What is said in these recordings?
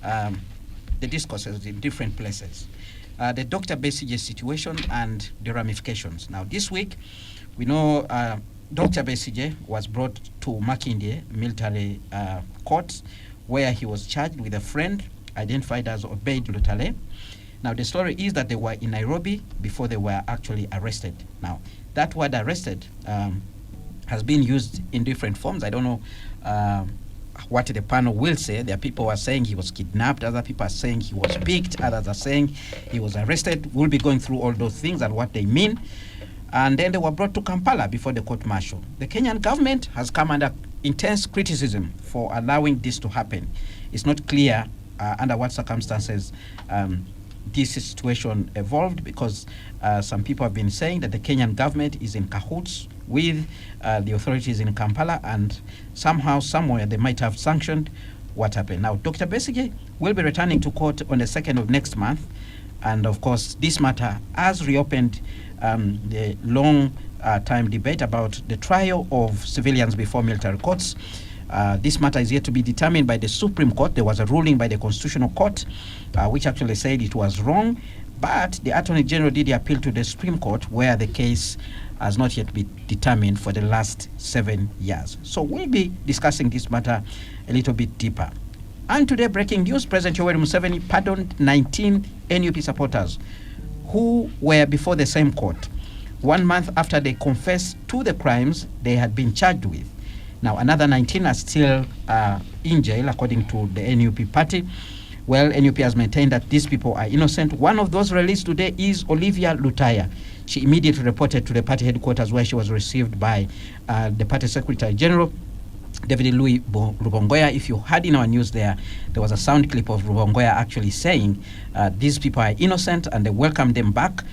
the discourses in different places. The Dr. Besigye situation and the ramifications. Now, this week, we know Dr. Besigye was brought to Makindye military court, where he was charged with a friend identified as Obeid Lutale. Now, the story is that they were in Nairobi before they were actually arrested. Now, that word arrested has been used in different forms. I don't know what the panel will say. There are people who are saying he was kidnapped, other people are saying he was picked, others are saying he was arrested. We'll be going through all those things and what they mean. And then they were brought to Kampala before the court martial. The Kenyan government has come under intense criticism for allowing this to happen. It's not clear under what circumstances this situation evolved, because some people have been saying that the Kenyan government is in cahoots with the authorities in Kampala, and somehow, somewhere, they might have sanctioned what happened. Now, Dr. Besigye will be returning to court on the 2nd of next month, and of course, this matter has reopened the long time debate about the trial of civilians before military courts. This matter is yet to be determined by the Supreme Court. There was a ruling by the Constitutional Court which actually said it was wrong, but the Attorney General did appeal to the Supreme Court, where the case has not yet been determined for the last 7 years. So we'll be discussing this matter a little bit deeper. And today, breaking news: President Yoweri Museveni pardoned 19 NUP supporters who were before the same court 1 month after they confessed to the crimes they had been charged with. Now, another 19 are still in jail, according to the NUP party. Well, NUP has maintained that these people are innocent. One of those released today is Olivia Lutaya. She immediately reported to the party headquarters, where she was received by the party Secretary General, David Louis Rubongoya. If you heard in our news there was a sound clip of Rubongoya actually saying these people are innocent and they welcome them back,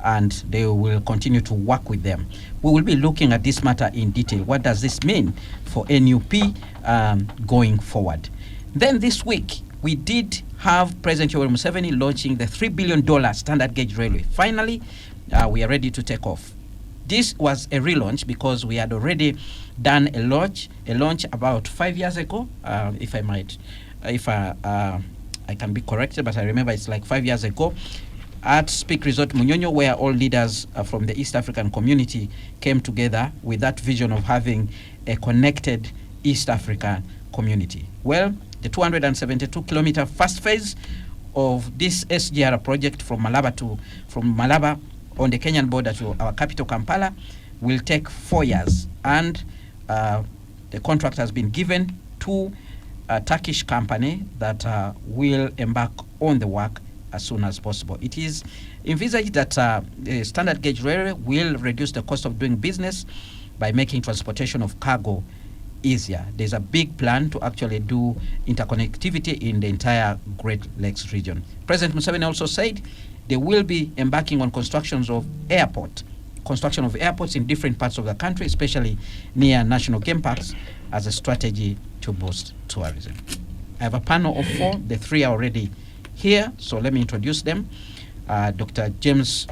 and they will continue to work with them. We will be looking at this matter in detail. What does this mean for NUP going forward? Then this week, we did have President Yoweri Museveni launching the $3 billion standard gauge railway. Finally, we are ready to take off. This was a relaunch because we had already done a launch about 5 years ago, if I can be corrected, but I remember it's like 5 years ago, at Speak Resort Munyonyo, where all leaders from the East African community came together with that vision of having a connected East African community. Well, the 272-kilometer first phase of this SGR project from Malaba on the Kenyan border to our capital Kampala will take 4 years, and the contract has been given to a Turkish company that will embark on the work as soon as possible. It is envisaged that the standard gauge railway will reduce the cost of doing business by making transportation of cargo easier. There's a big plan to actually do interconnectivity in the entire Great Lakes region. President Museveni also said they will be embarking on construction of airports in different parts of the country, especially near national game parks, as a strategy to boost tourism. I have a panel of 4. The 3 are already here, so let me introduce them. Dr. James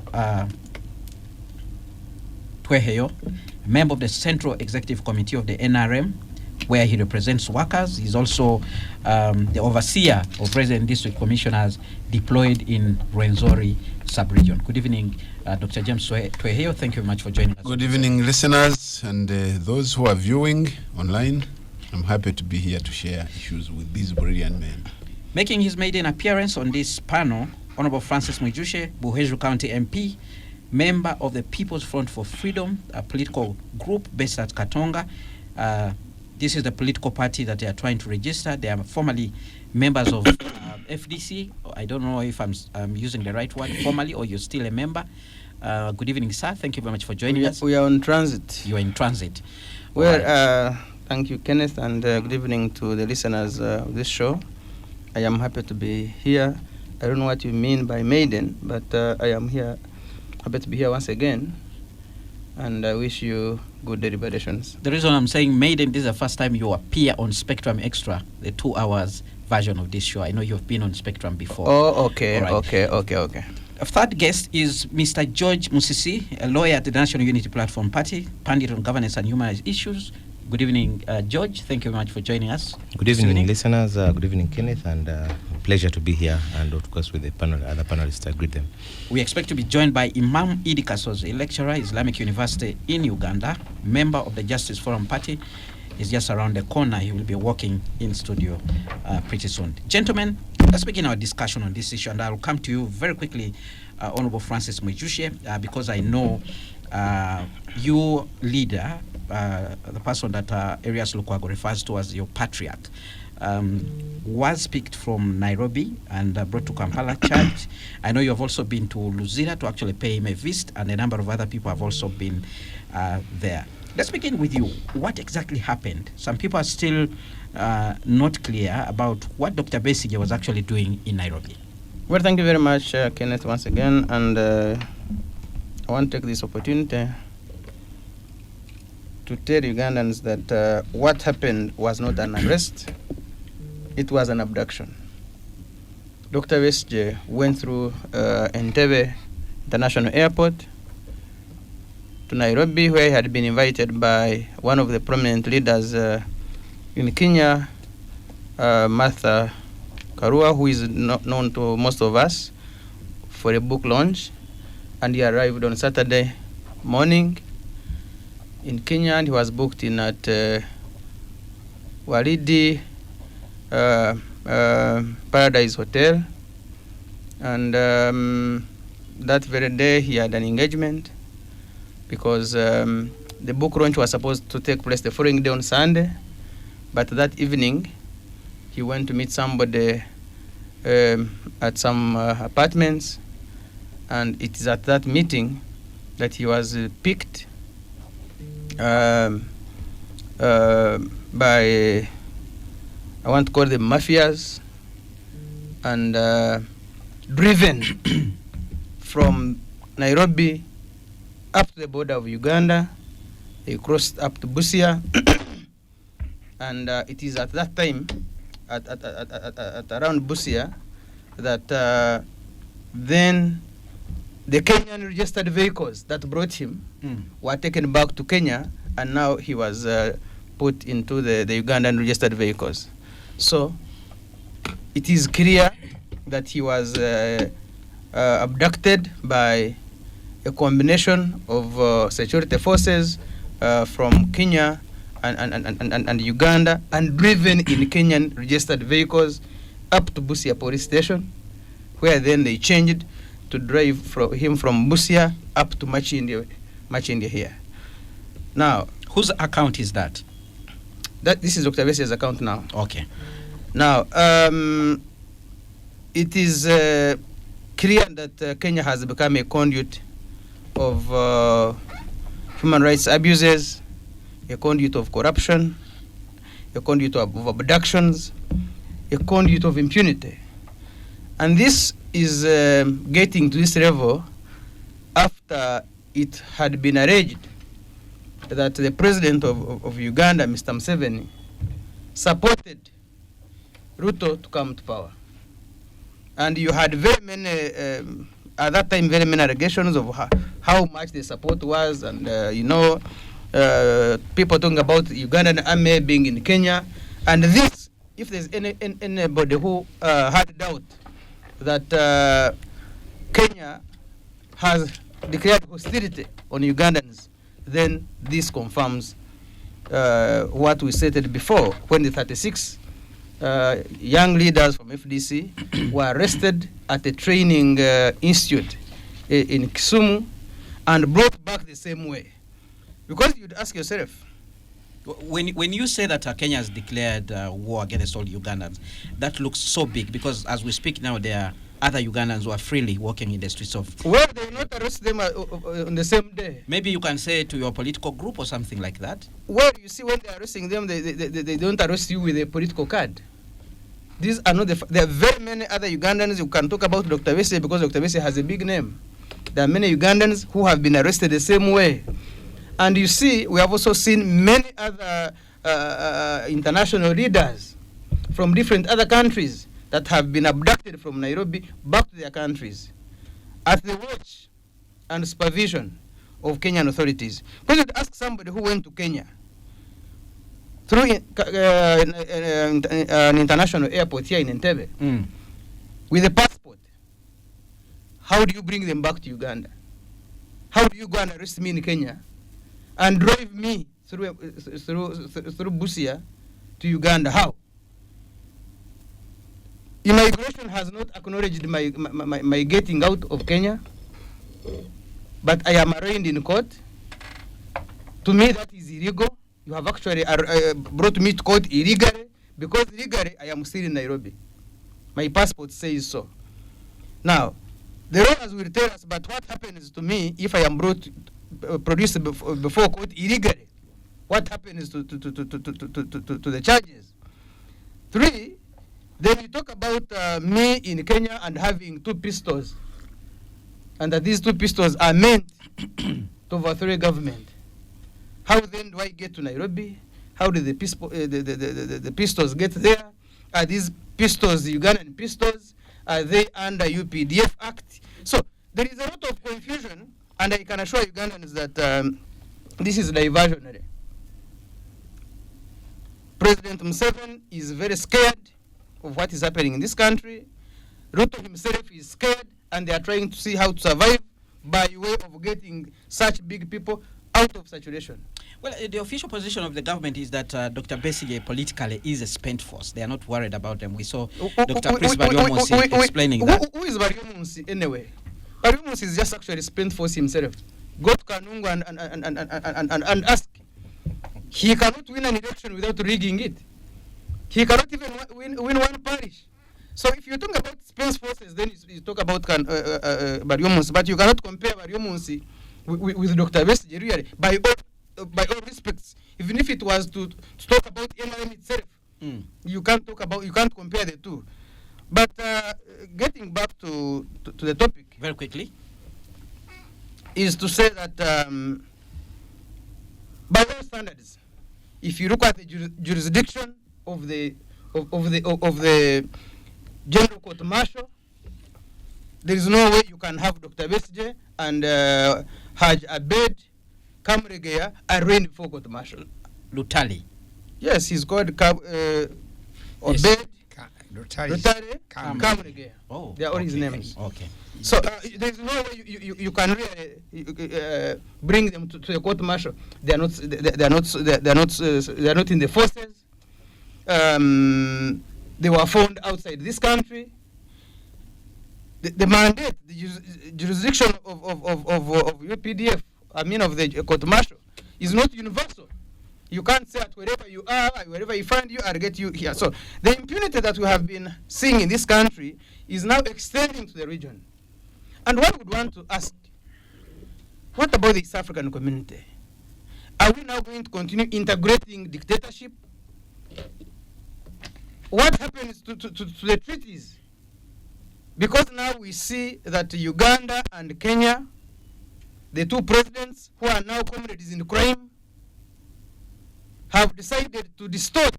Tweheyo, member of the Central Executive Committee of the NRM, where he represents workers. He's also the overseer of President District Commissioners deployed in Rwenzori sub-region. Good evening, Dr. James Tweheyo. Thank you very much for joining us. Good evening, listeners, and those who are viewing online. I'm happy to be here to share issues with these brilliant men. Making his maiden appearance on this panel, Honorable Francis Mwijushe, Buheju County MP, member of the People's Front for Freedom, a political group based at Katonga. This is the political party that they are trying to register. They are formerly members of FDC. I don't know if I'm using the right word, formally, or you're still a member. Good evening, sir. Thank you very much for joining us. We are on transit. You are in transit. Well, right. Thank you, Kenneth, and good evening to the listeners of this show. I am happy to be here. I don't know what you mean by maiden, but I am here, happy to be here once again, and I wish you good deliberations. The reason I'm saying maiden, this is the first time you appear on Spectrum Extra, the 2 hours version of this show. I know you've been on Spectrum before. Oh, okay, right. Okay. A third guest is Mr. George Musisi, a lawyer at the National Unity Platform Party, pundit on governance and human rights issues. Good evening, George. Thank you very much for joining us. Good evening, listeners. Good evening, Kenneth, and pleasure to be here, and of course with the other panelists. I greet them. We expect to be joined by Imam Idi Kasozi, a lecturer, Islamic University in Uganda, member of the Justice Forum Party. He's just around the corner. He will be walking in studio pretty soon. Gentlemen, let's begin our discussion on this issue, and I will come to you very quickly, Honorable Francis Mwijushe, because I know your leader, the person that Arias Lukwago refers to as your patriarch, was picked from Nairobi and brought to Kampala charged. I know you have also been to Luzira to actually pay him a visit, and a number of other people have also been there. Let's begin with you. What exactly happened? Some people are still not clear about what Dr. Besigye was actually doing in Nairobi. Well, thank you very much, Kenneth, once again, and I want to take this opportunity to tell Ugandans that what happened was not an arrest, it was an abduction. Dr. Besigye went through Entebbe International Airport to Nairobi, where he had been invited by one of the prominent leaders in Kenya, Martha Karua, who is known to most of us, for a book launch. And he arrived on Saturday morning in Kenya, and he was booked in at Waridi Paradise Hotel. And that very day he had an engagement, because the book launch was supposed to take place the following day on Sunday, but that evening he went to meet somebody at some apartments, and it is at that meeting that he was picked by, I want to call them mafias, and driven from Nairobi up to the border of Uganda. They crossed up to Busia, and it is at that time, at around Busia, that then the Kenyan registered vehicles that brought him were taken back to Kenya, and now he was put into the Ugandan registered vehicles. So it is clear that he was abducted by a combination of security forces from Kenya and Uganda, and driven in Kenyan registered vehicles up to Busia police station, where then they changed to drive him from Busia up to Machindi here. Now, whose account is that? This is Dr. Besigye's account now. Okay. Now, it is clear that Kenya has become a conduit of human rights abuses, a conduit of corruption, a conduit of abductions, a conduit of impunity. And this is getting to this level after it had been alleged that the president of Uganda, Mr. Museveni, supported Ruto to come to power. And you had very many, at that time, very many allegations of how much the support was, and people talking about Ugandan army being in Kenya. And this, if there's anybody who had doubt that Kenya has declared hostility on Ugandans, then this confirms what we stated before, when the 36 young leaders from FDC were arrested at a training institute in Kisumu and brought back the same way. Because you'd ask yourself, when you say that Kenya has declared war against all Ugandans, that looks so big, because as we speak now, there are other Ugandans who are freely walking in the streets of... Well, they will not arrest them on the same day. Maybe you can say to your political group or something like that. Well, you see, when they're arresting them, they don't arrest you with a political card. These are not there are very many other Ugandans who can talk about Dr. Besigye, because Dr. Besigye has a big name. There are many Ugandans who have been arrested the same way. And you see, we have also seen many other international leaders from different other countries that have been abducted from Nairobi back to their countries at the watch and supervision of Kenyan authorities. Because you'd ask somebody who went to Kenya through an international airport here in Entebbe, with a passport, how do you bring them back to Uganda? How do you go and arrest me in Kenya and drive me through Busia to Uganda? How? Immigration has not acknowledged my getting out of Kenya, but I am arraigned in court. To me, that is illegal. You have actually brought me to court illegally, because legally I am still in Nairobi. My passport says so. Now, the lawyers will tell us, but what happens to me if I am produced before court illegally? What happens to the charges? 3, then you talk about me in Kenya and having 2 pistols, and that these 2 pistols are meant to overthrow government. How then do I get to Nairobi? How do the pistols get there? Are these pistols Ugandan pistols? Are they under UPDF Act? So there is a lot of confusion, and I can assure Ugandans that this is diversionary. President Museveni is very scared of what is happening in this country. Ruto himself is scared, and they are trying to see how to survive by way of getting such big people out of saturation. Well, the official position of the government is that Dr. Besigye politically is a spent force. They are not worried about them. We saw Dr. Chris Baryomunsi explaining that. Who is Baryomunsi anyway? Baryomunsi is just actually spent force himself. Go to Kanungu and ask. He cannot win an election without rigging it. He cannot even win one parish. So if you talk about spent forces, then you talk about Baryomunsi, but you cannot compare Baryomunsi with Dr. Besigye, really, by all respects. Even if it was to talk about NRM itself, you can't compare the two. But getting back to the topic, very quickly, is to say that by all standards, if you look at the jurisdiction of the General Court Martial, there is no way you can have Dr. Besigye and Haj Abed Kamregeya arraigned before Court Martial. Lutali. Yes, he's called Obed Lutali Kamregeya. Oh, they are all his names. Okay. So there is no way you can really bring them to the court martial. They are not in the forces. They were found outside this country. The mandate, the jurisdiction of UPDF, I mean of the court martial, is not universal. You can't say that wherever you are, wherever you find you, I'll get you here. So the impunity that we have been seeing in this country is now extending to the region. And one would want to ask, what about the East African community? Are we now going to continue integrating dictatorship? What happens to the treaties? Because now we see that Uganda and Kenya, the 2 presidents who are now comrades in crime, have decided to distort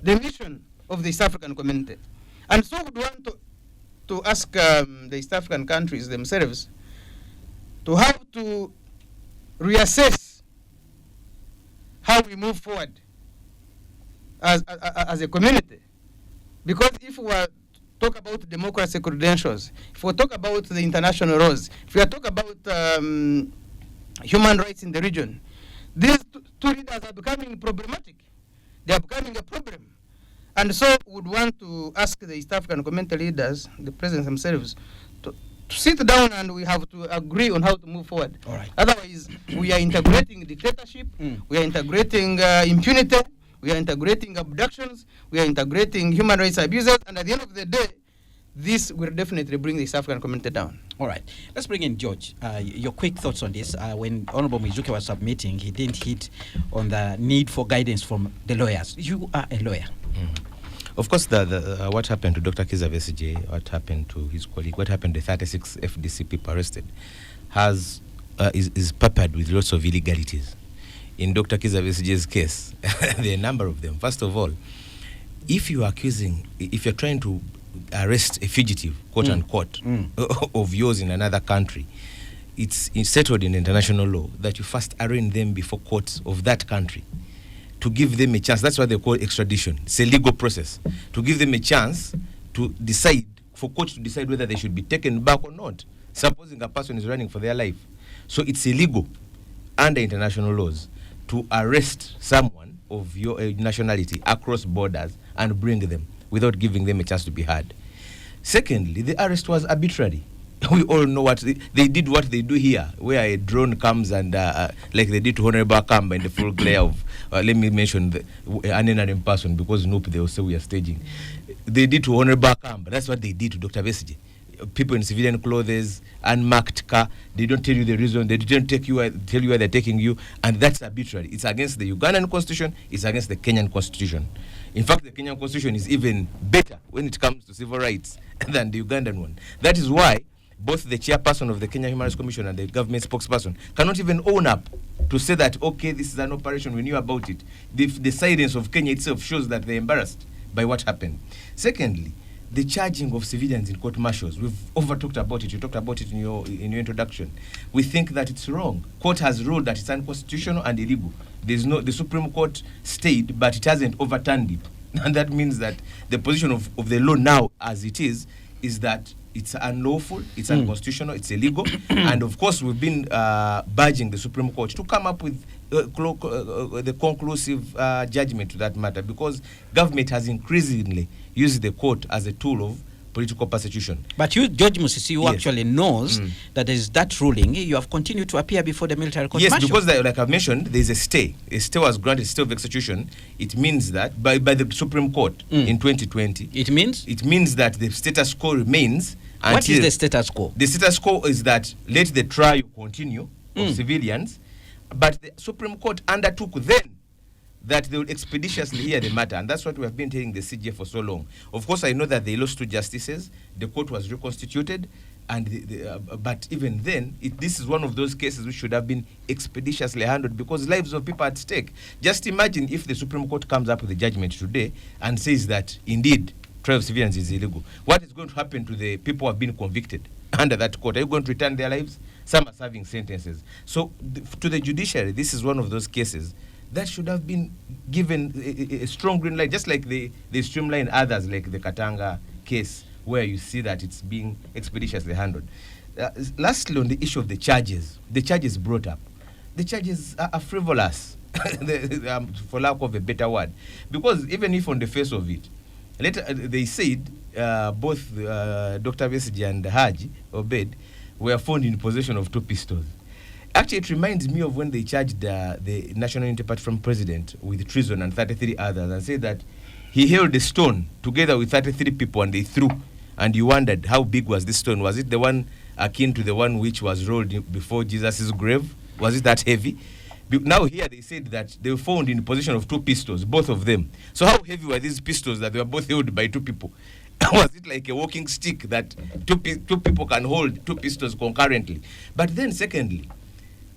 the mission of the East African community. And so we want to ask the East African countries themselves to have to reassess how we move forward as a community. Because if we are talk about democracy credentials, if we talk about the international laws, if we talk about human rights in the region, these 2 leaders are becoming problematic. They are becoming a problem. And so we would want to ask the East African community leaders, the presidents themselves, to sit down, and we have to agree on how to move forward. All right. Otherwise, we are integrating dictatorship, we are integrating impunity, we are integrating abductions, we are integrating human rights abuses, and at the end of the day, this will definitely bring the South African community down. All right. Let's bring in George. Your quick thoughts on this. When Honorable Mizuki was submitting, he didn't hit on the need for guidance from the lawyers. You are a lawyer. Of course, what happened to Dr. Kizza Besigye, what happened to his colleague, what happened to 36 FDC people arrested, is peppered with lots of illegalities. In Dr. Kizza Besigye's case, there are a number of them. First of all, if you're trying to arrest a fugitive, quote unquote, of yours in another country, it's settled in international law that you first arraign them before courts of that country to give them a chance. That's what they call extradition. It's a legal process to give them a chance to decide for court to decide whether they should be taken back or not, supposing a person is running for their life. So it's illegal under international laws to arrest someone of your nationality across borders and bring them without giving them a chance to be heard. Secondly, the arrest was arbitrary. We all know what they did, what they do here, where a drone comes and, like they did to Honorable Kamba in the full glare of, let me mention an unnamed person, because nope, they will say we are staging. They did to Honorable Kamba. That's what they did to Dr. Besigye. People in civilian clothes, unmarked car. They don't tell you the reason. They don't tell you where they're taking you, and that's arbitrary. It's against the Ugandan constitution. It's against the Kenyan constitution. In fact, the Kenyan constitution is even better when it comes to civil rights than the Ugandan one. That is why both the chairperson of the Kenya Human Rights Commission and the government spokesperson cannot even own up to say that, okay, this is an operation, we knew about it. The silence of Kenya itself shows that they're embarrassed by what happened. Secondly, the charging of civilians in court martials. We've over talked about it. You talked about it in your introduction. We think that it's wrong. Court has ruled that it's unconstitutional and illegal. The Supreme Court stayed, but it hasn't overturned it. And that means that the position of the law now, as it is that it's unlawful, it's unconstitutional, it's illegal. And of course, we've been urging the Supreme Court to come up with the conclusive judgment to that matter, because government has increasingly used the court as a tool of political persecution. But you, George Musisi, who Yes. actually knows that there is that ruling, you have continued to appear before the military court Yes, martial. because like I mentioned, there is a stay. A stay was granted, stay of execution. It means that by the Supreme Court in 2020. It means? It means that the status quo remains. What is until the status quo? The status quo is that let the trial continue of civilians, but the Supreme Court undertook then that they will expeditiously hear the matter, and that's what we have been telling the CJ for so long. Of course, I know that they lost two justices. The court was reconstituted, and but even then, this is one of those cases which should have been expeditiously handled, because lives of people are at stake. Just imagine if the Supreme Court comes up with a judgment today and says that indeed trial of civilians is illegal. What is going to happen to the people who have been convicted under that court? Are you going to return their lives? Some are serving sentences. So to the judiciary, this is one of those cases that should have been given a strong green light, just like they streamline others, like the Katanga case, where you see that it's being expeditiously handled. Lastly, on the issue of the charges brought up, the charges are frivolous, for lack of a better word, because even if on the face of it, later they said both Dr. Besigye and Haji Obed were found in possession of 2 pistols. Actually, it reminds me of when they charged the National Unity Party from president with treason and 33 others, and said that he held a stone together with 33 people and they threw. And you wondered, how big was this stone? Was it the one akin to the one which was rolled before Jesus' grave? Was it that heavy? Now here they said that they were found in possession of 2 pistols, both of them. So how heavy were these pistols that they were both held by 2 people? Was it like a walking stick that two people can hold 2 pistols concurrently? But then secondly,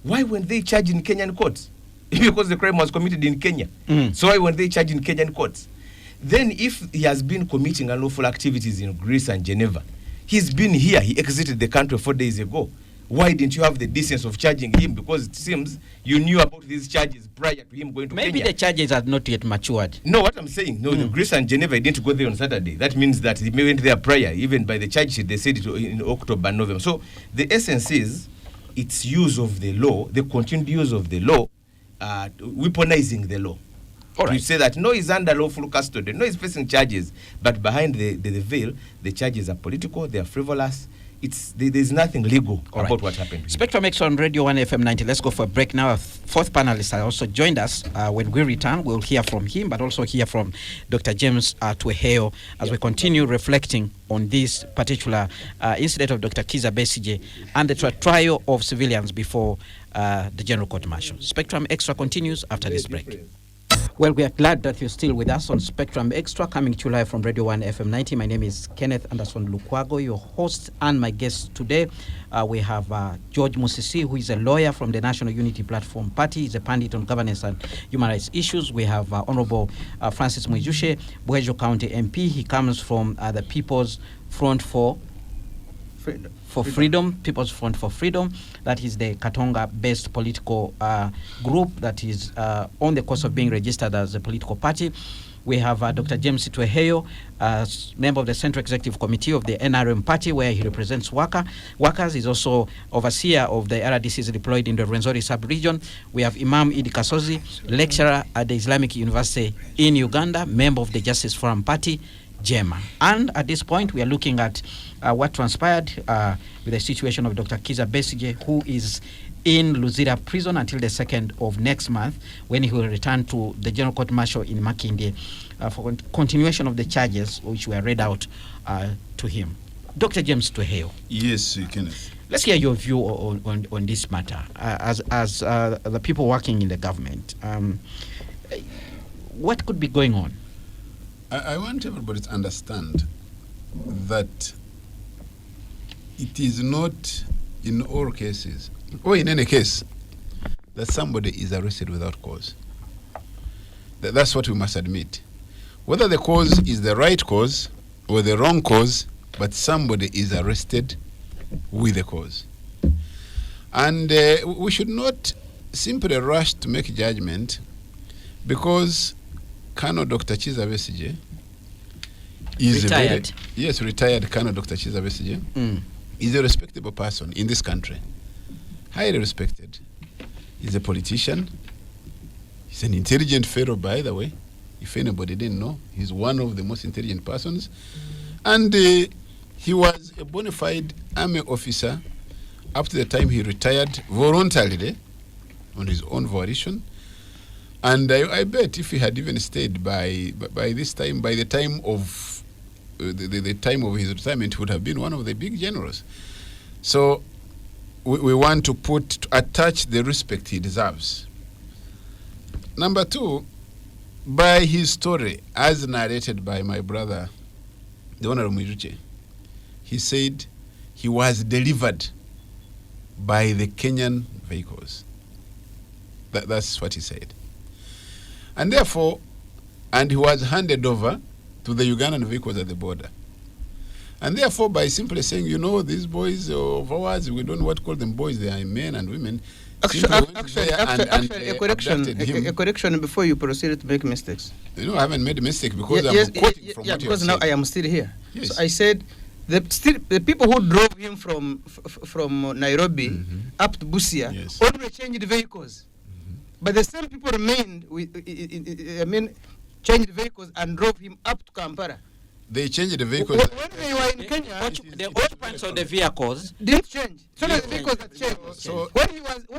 why weren't they charged in Kenyan courts? Because the crime was committed in Kenya. So why weren't they charged in Kenyan courts? Then if he has been committing unlawful activities in Greece and Geneva, he's been here, he exited the country 4 days ago. Why didn't you have the decency of charging him? Because it seems you knew about these charges prior to him going to Kenya. Maybe the charges are not yet matured. No, what I'm saying, no, the Greece and Geneva, he didn't go there on Saturday. That means that he went there prior. Even by the charge sheet, they said it in October and November. So the essence is, its use of the law, the continued use of the law, weaponizing the law. All right. You say that no, he's under lawful custody, no, he's facing charges, but behind the veil, the charges are political, they are frivolous. There's nothing legal about what happened here. Spectrum X on Radio 1 FM 90. Let's go for a break now. Our 4th panelist has also joined us. When we return, we'll hear from him, but also hear from Dr. James Tueheo as we continue reflecting on this particular incident of Dr. Kizza Besigye and the trial of civilians before the General Court Martial. Spectrum Extra continues after this break. Well, we are glad that you're still with us on Spectrum Extra, coming to you live from Radio 1 FM 90. My name is Kenneth Anderson Lukwago, your host and my guest today. We have George Musisi, who is a lawyer from the National Unity Platform Party. He's a pundit on governance and human rights issues. We have Honorable Francis Mwijushe, Bwejo County MP. He comes from the People's Front for Freedom, People's Front for Freedom. That is the Katonga-based political group that is on the course of being registered as a political party. We have Dr. James Tweheyo, member of the Central Executive Committee of the NRM party, where he represents workers. He's also overseer of the RDCs deployed in the Rwenzori sub-region. We have Imam Idi Kasozi, lecturer at the Islamic University in Uganda, member of the Justice Forum Party, JEMA. And at this point, we are looking at what transpired with the situation of Dr. Kizza Besigye, who is in Luzira prison until the 2nd of next month, when he will return to the General Court Martial in Makindye for continuation of the charges which were read out to him. Dr. James Tweheyo. Yes, Kenneth. Let's hear your view on this matter as the people working in the government. What could be going on? I want everybody to understand that it is not in all cases, or in any case, that somebody is arrested without cause. That's what we must admit. Whether the cause is the right cause or the wrong cause, but somebody is arrested with a cause. And we should not simply rush to make judgment, because Colonel Dr. Kizza Besigye is retired. Retired Colonel Dr. Kizza Besigye is a respectable person in this country, highly respected. He's a politician. He's an intelligent fellow, by the way. If anybody didn't know, he's one of the most intelligent persons. And he was a bona fide army officer up to the time he retired voluntarily on his own volition. And I bet if he had even stayed by this time, by the time of the time of his retirement, he would have been one of the big generals. So we want to attach the respect he deserves. Number two, by his story, as narrated by my brother, the Honorable Miruche, he said he was delivered by the Kenyan vehicles. That's what he said. And therefore, and he was handed over to the Ugandan vehicles at the border. And therefore, by simply saying, these boys of ours, we don't know what to call them boys, they are men and women. Actually, a correction before you proceed to make mistakes. I haven't made a mistake because I'm quoting from what you because said. now I am still here. Yes. So I said the people who drove him from Nairobi up to Busia only changed vehicles. But the same people remained, changed vehicles and drove him up to Kampala. They changed the vehicles. When they were in Kenya, the occupants of the vehicles didn't change. So the vehicles that changed. So when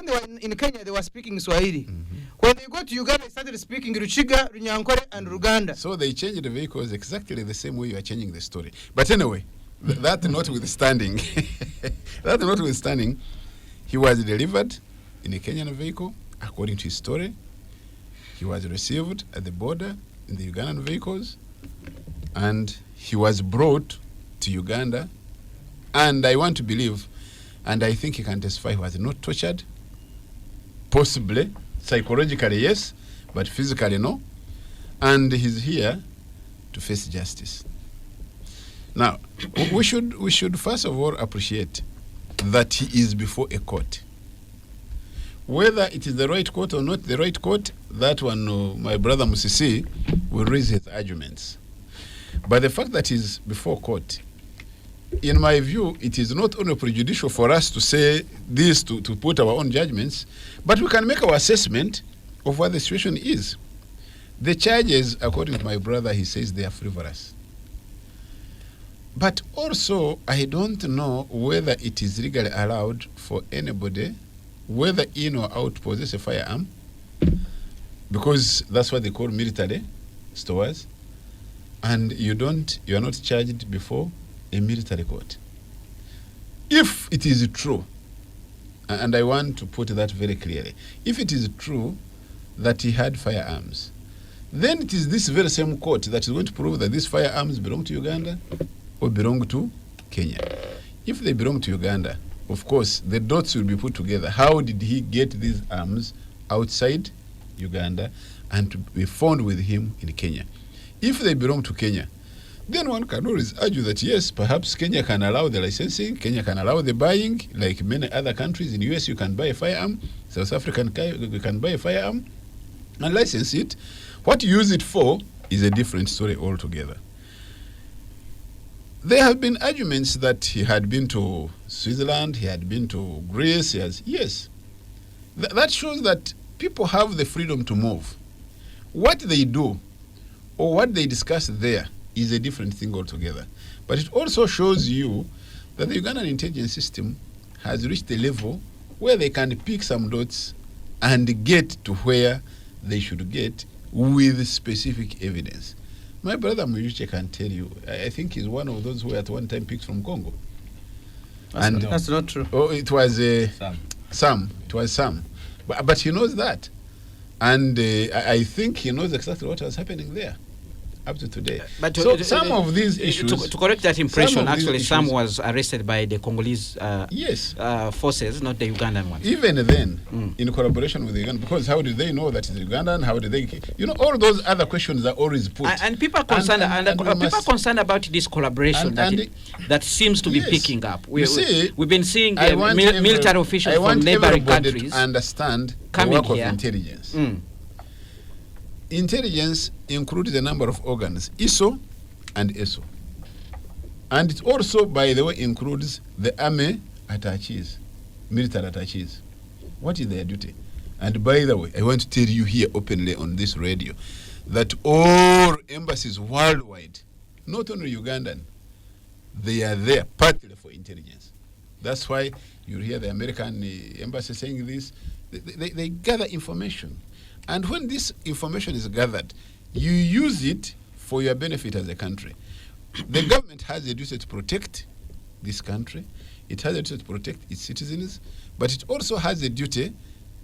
they were in Kenya, they were speaking Swahili. When they got to Uganda, they started speaking Ruchiga, Runyankore, and Ruganda. So they changed the vehicles exactly the same way you are changing the story. But anyway, that notwithstanding, he was delivered in a Kenyan vehicle. According to his story, he was received at the border in the Ugandan vehicles, and he was brought to Uganda. And I want to believe, and I think he can testify, he was not tortured. Possibly, psychologically, yes, but physically, no. And he's here to face justice. Now, we should first of all appreciate that he is before a court. Whether it is the right court or not the right court, that one, my brother Musisi will raise his arguments. But the fact that he's before court, in my view, it is not only prejudicial for us to say this, to put our own judgments, but we can make our assessment of what the situation is. The charges, according to my brother, he says they are frivolous. But also, I don't know whether it is legally allowed for anybody, whether in or out, to possess a firearm, because that's what they call military stores, and you are not charged before a military court. If it is true, and I want to put that very clearly, if it is true that he had firearms, then it is this very same court that is going to prove that these firearms belong to Uganda or belong to Kenya. If they belong to Uganda, of course, the dots will be put together. How did he get these arms outside Uganda and to be found with him in Kenya? If they belong to Kenya, then one can always argue that yes, perhaps Kenya can allow the licensing, Kenya can allow the buying, like many other countries. In the US, you can buy a firearm. South Africa can buy a firearm and license it. What you use it for is a different story altogether. There have been arguments that he had been to Switzerland, he had been to Greece. Yes. That shows that people have the freedom to move. What they do or what they discuss there is a different thing altogether. But it also shows you that the Ugandan intelligence system has reached a level where they can pick some dots and get to where they should get with specific evidence. My brother Muyuche can tell you, I think he's one of those who at one time picked from Congo. That's not true. Oh, it was Sam. It was Sam. But he knows that. And I think he knows exactly what was happening there up to today. But some of these issues... To correct that impression, actually, Sam was arrested by the Congolese forces, not the Ugandan ones. Even then, in collaboration with the Ugandan, because how did they know that it's Ugandan? How did they... All those other questions are always put. And people are concerned, people are concerned about this collaboration that seems to be picking up. We've been seeing military officials from neighboring countries to understand coming the work here. Of intelligence. Intelligence includes a number of organs, ISO and ESO. And it also, by the way, includes the army attaches, military attaches. What is their duty? And by the way, I want to tell you here openly on this radio that all embassies worldwide, not only Ugandan, they are there partly for intelligence. That's why you hear the American embassy saying this. They gather information. And when this information is gathered, you use it for your benefit as a country. The government has a duty to protect this country. It has a duty to protect its citizens. But it also has a duty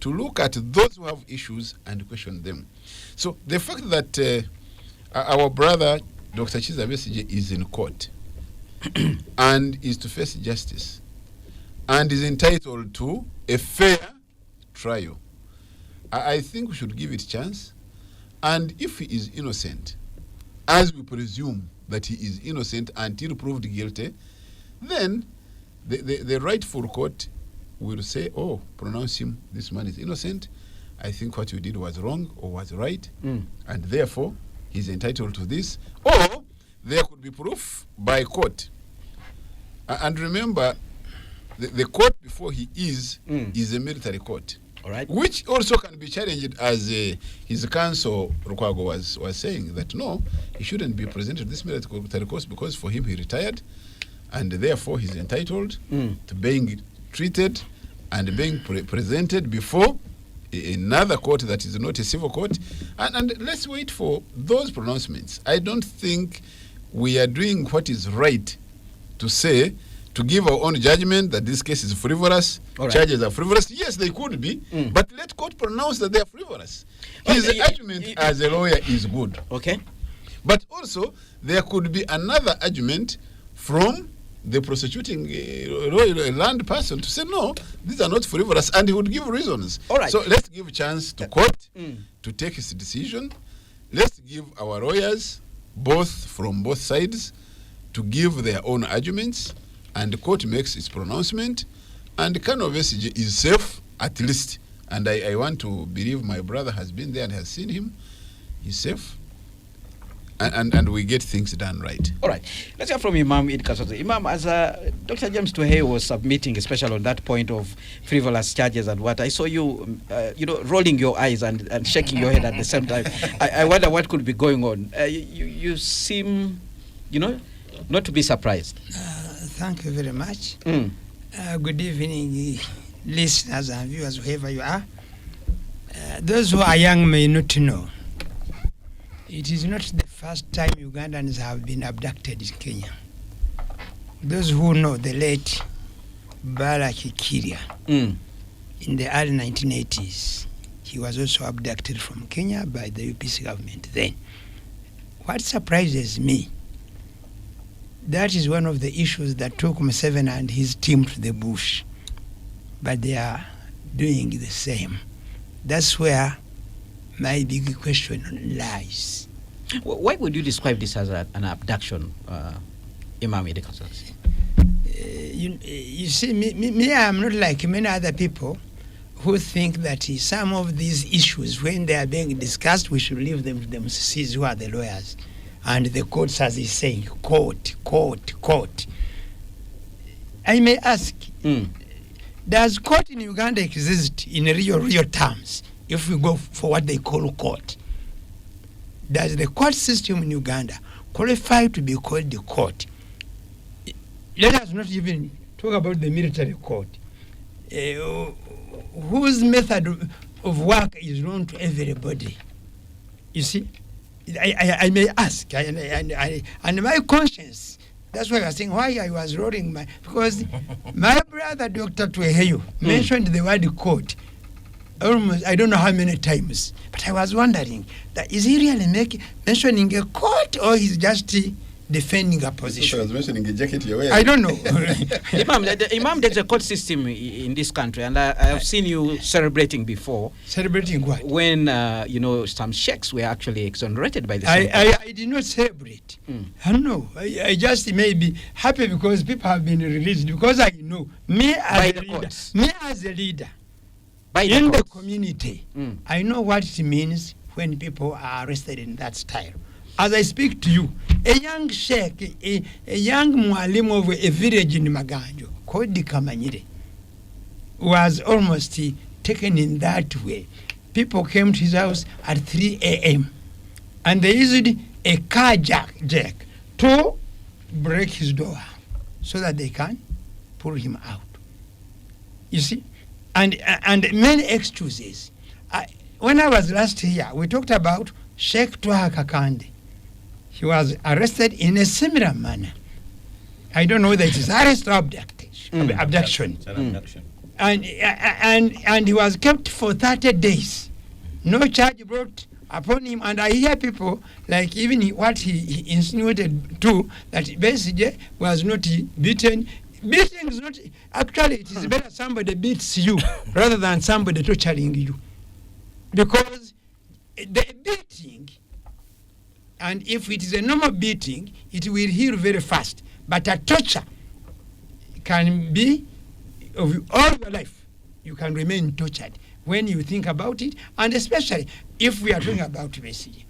to look at those who have issues and question them. So the fact that our brother, Dr. Kizza Besigye, is in court and is to face justice and is entitled to a fair trial, I think we should give it a chance. And if he is innocent, as we presume that he is innocent until proved guilty, then the rightful court will say, oh, pronounce him, this man is innocent. I think what you did was wrong or was right, and therefore he's entitled to this. Or there could be proof by court. And remember, the court before he is a military court. All right. Which also can be challenged, as his counsel Rukwago was saying, that no, he shouldn't be presented to this military court because for him he retired, and therefore he's entitled to being treated and being presented before another court that is not a civil court. And let's wait for those pronouncements. I don't think we are doing what is right to say, to give our own judgment that this case is frivolous, charges are frivolous. Yes, they could be, but let court pronounce that they are frivolous. His argument as a lawyer is good. Okay. But also, there could be another argument from the prosecuting land person to say, no, these are not frivolous, and he would give reasons. All right. So let's give a chance to court to take his decision. Let's give our lawyers, from both sides, to give their own arguments, and the court makes its pronouncement, and Kano Besigye is safe, at least. And I want to believe my brother has been there and has seen him. He's safe. And we get things done right. All right. Let's hear from Imam Idi Kasozi. Imam, as Dr. James Tuhei was submitting, especially on that point of frivolous charges and what, I saw you, rolling your eyes and shaking your head at the same time. I wonder what could be going on. You seem, not to be surprised. Thank you very much. Good evening, listeners and viewers, whoever you are. Those who are young may not know. It is not the first time Ugandans have been abducted in Kenya. Those who know the late Baraki Kiria, in the early 1980s, he was also abducted from Kenya by the UPC government then. What surprises me, that is one of the issues that took Museveni and his team to the bush. But they are doing the same. That's where my big question lies. Why would you describe this as an abduction, Imam Idi Kasozi? You see, me, I am not like many other people who think that some of these issues, when they are being discussed, we should leave them to them MCCs who are the lawyers. And the courts, as he's saying, court. I may ask, does court in Uganda exist in real terms, if we go for what they call court? Does the court system in Uganda qualify to be called the court? Let us not even talk about the military court, whose method of work is known to everybody. You see, I may ask, and my conscience, that's why I was saying why I was rolling because my brother, Dr. Tweheyo, mentioned the word court almost, I don't know how many times, but I was wondering, that is he really mentioning a court, or he's just defending a position? I was mentioning a jacket you're wearing. I don't know. Imam, there's a court system in this country, and I have seen you celebrating before. Celebrating what? When, some sheikhs were actually exonerated by the I did not celebrate. I don't know. I just may be happy because people have been released, because I know, me as a leader, in the community, I know what it means when people are arrested in that style. As I speak to you, a young sheikh, a young mualim of a village in Maganjo, called Kamanyire, was almost taken in that way. People came to his house at 3 a.m. and they used a car jack to break his door so that they can pull him out. You see? And many excuses. When I was last here, we talked about Sheikh Twaha Kakande. He was arrested in a similar manner. I don't know whether it is arrest or abduction. Abduction. And he was kept for 30 days. No charge brought upon him. And I hear people, like even what he insinuated too, that Besigye was not beaten. Beating is not, actually it is better somebody beats you rather than somebody torturing you. Because the beating, and if it is a normal beating, it will heal very fast. But a torture can be of all your life. You can remain tortured when you think about it, and especially if we are talking about Besigye.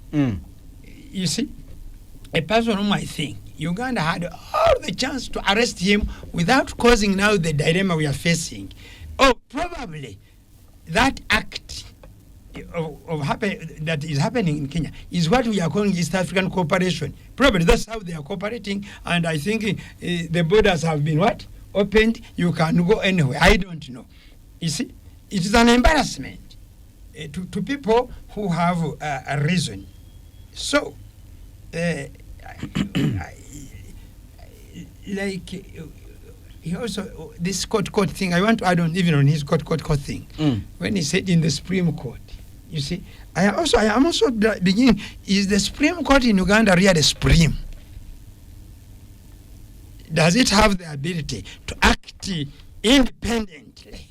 You see, a person whom I think Uganda had all the chance to arrest him without causing now the dilemma we are facing. Oh, probably that act that is happening in Kenya is what we are calling East African cooperation. Probably that's how they are cooperating, and I think the borders have been opened. You can go anywhere. I don't know. You see, it is an embarrassment to people who have a reason. So, like he also this court thing. I want to add on even on his court thing. When he said in the Supreme Court, you see, I am also beginning. Is the Supreme Court in Uganda really supreme? Does it have the ability to act independently?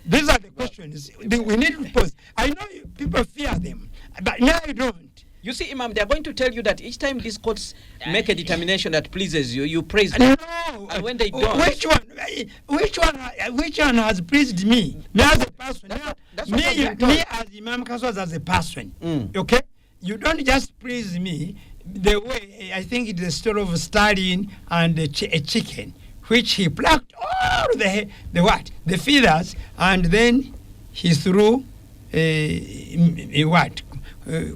These are the questions we need to pose. I know people fear them, but now I don't. You see, Imam, they are going to tell you that each time these courts make a determination that pleases you, you praise them. No. And when they don't... Which one has pleased me? Me as a person. Me as Imam Kaswas as a person. Okay? You don't just praise me the way, I think it's the story of Stalin and a chicken, which he plucked all the feathers, and then he threw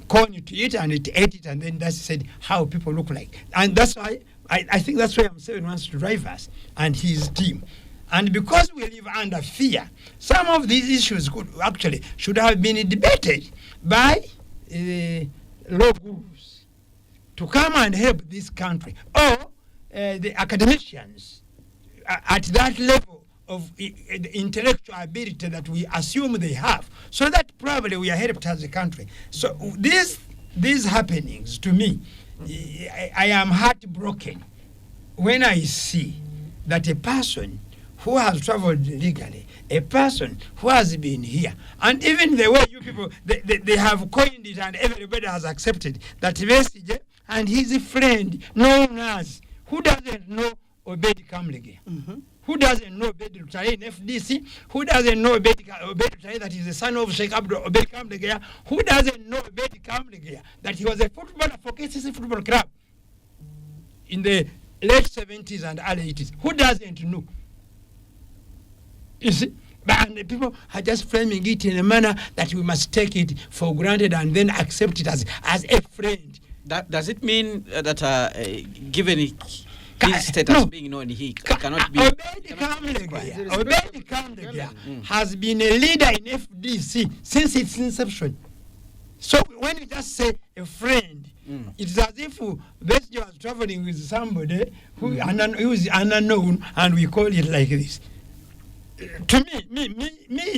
corn to eat, and it ate it, and then that said how people look like. And that's why I think that's why M7 wants to drive us and his team. And because we live under fear, some of these issues should have been debated by law gurus to come and help this country, or the academicians at that level of intellectual ability that we assume they have, so that probably we are helped as a country. So these happenings, to me, I am heartbroken when I see that a person who has traveled legally, a person who has been here, and even the way you people, they have coined it and everybody has accepted that Besigye and his friend known as, who doesn't know Obedi Kamlege? Who doesn't know Obed Rutaye in FDC? Who doesn't know Obed Rutaye that is the son of Sheikh Abdul Obed Kamlege? Who doesn't know Obed Kamlege that he was a footballer for KCC Football Club in the late 70s and early 80s? Who doesn't know? You see? And the people are just framing it in a manner that we must take it for granted and then accept it as a friend. Does it mean that given his status being known, he cannot be... Obed Kamlege has been a leader in FDC since its inception. So when you just say a friend, it's as if Besigye was traveling with somebody who is unknown and we call it like this. To me,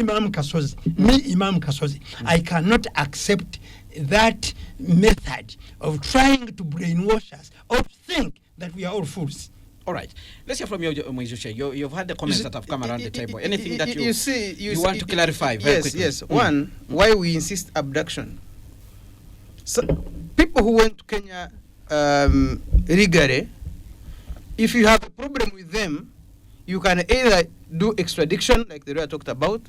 Imam Kasozi, I cannot accept that method of trying to brainwash us or think that we are all fools. All right. Let's hear from you, Moizushe. You've had the comments that have come around the table. Anything that you want to clarify very quickly? Yes. One, why we insist abduction. So, people who went to Kenya illegally, if you have a problem with them, you can either do extradition, like the way I talked about,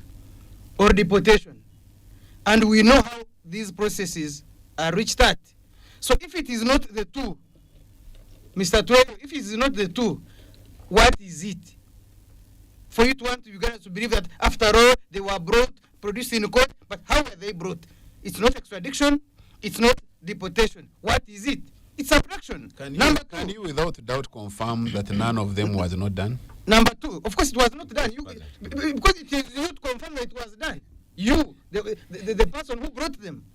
or deportation. And we know how these processes are reached at. So if it is not the two, Mr. Tuero, if it is not the two, what is it? For you to want Uganda to believe that after all, they were produced in court, but how were they brought? It's not extradition, it's not deportation. What is it? It's abduction. Can you without doubt confirm that none of them was not done? Number two, of course it was not done. Because it is you to confirm that it was done. You, the person who brought them.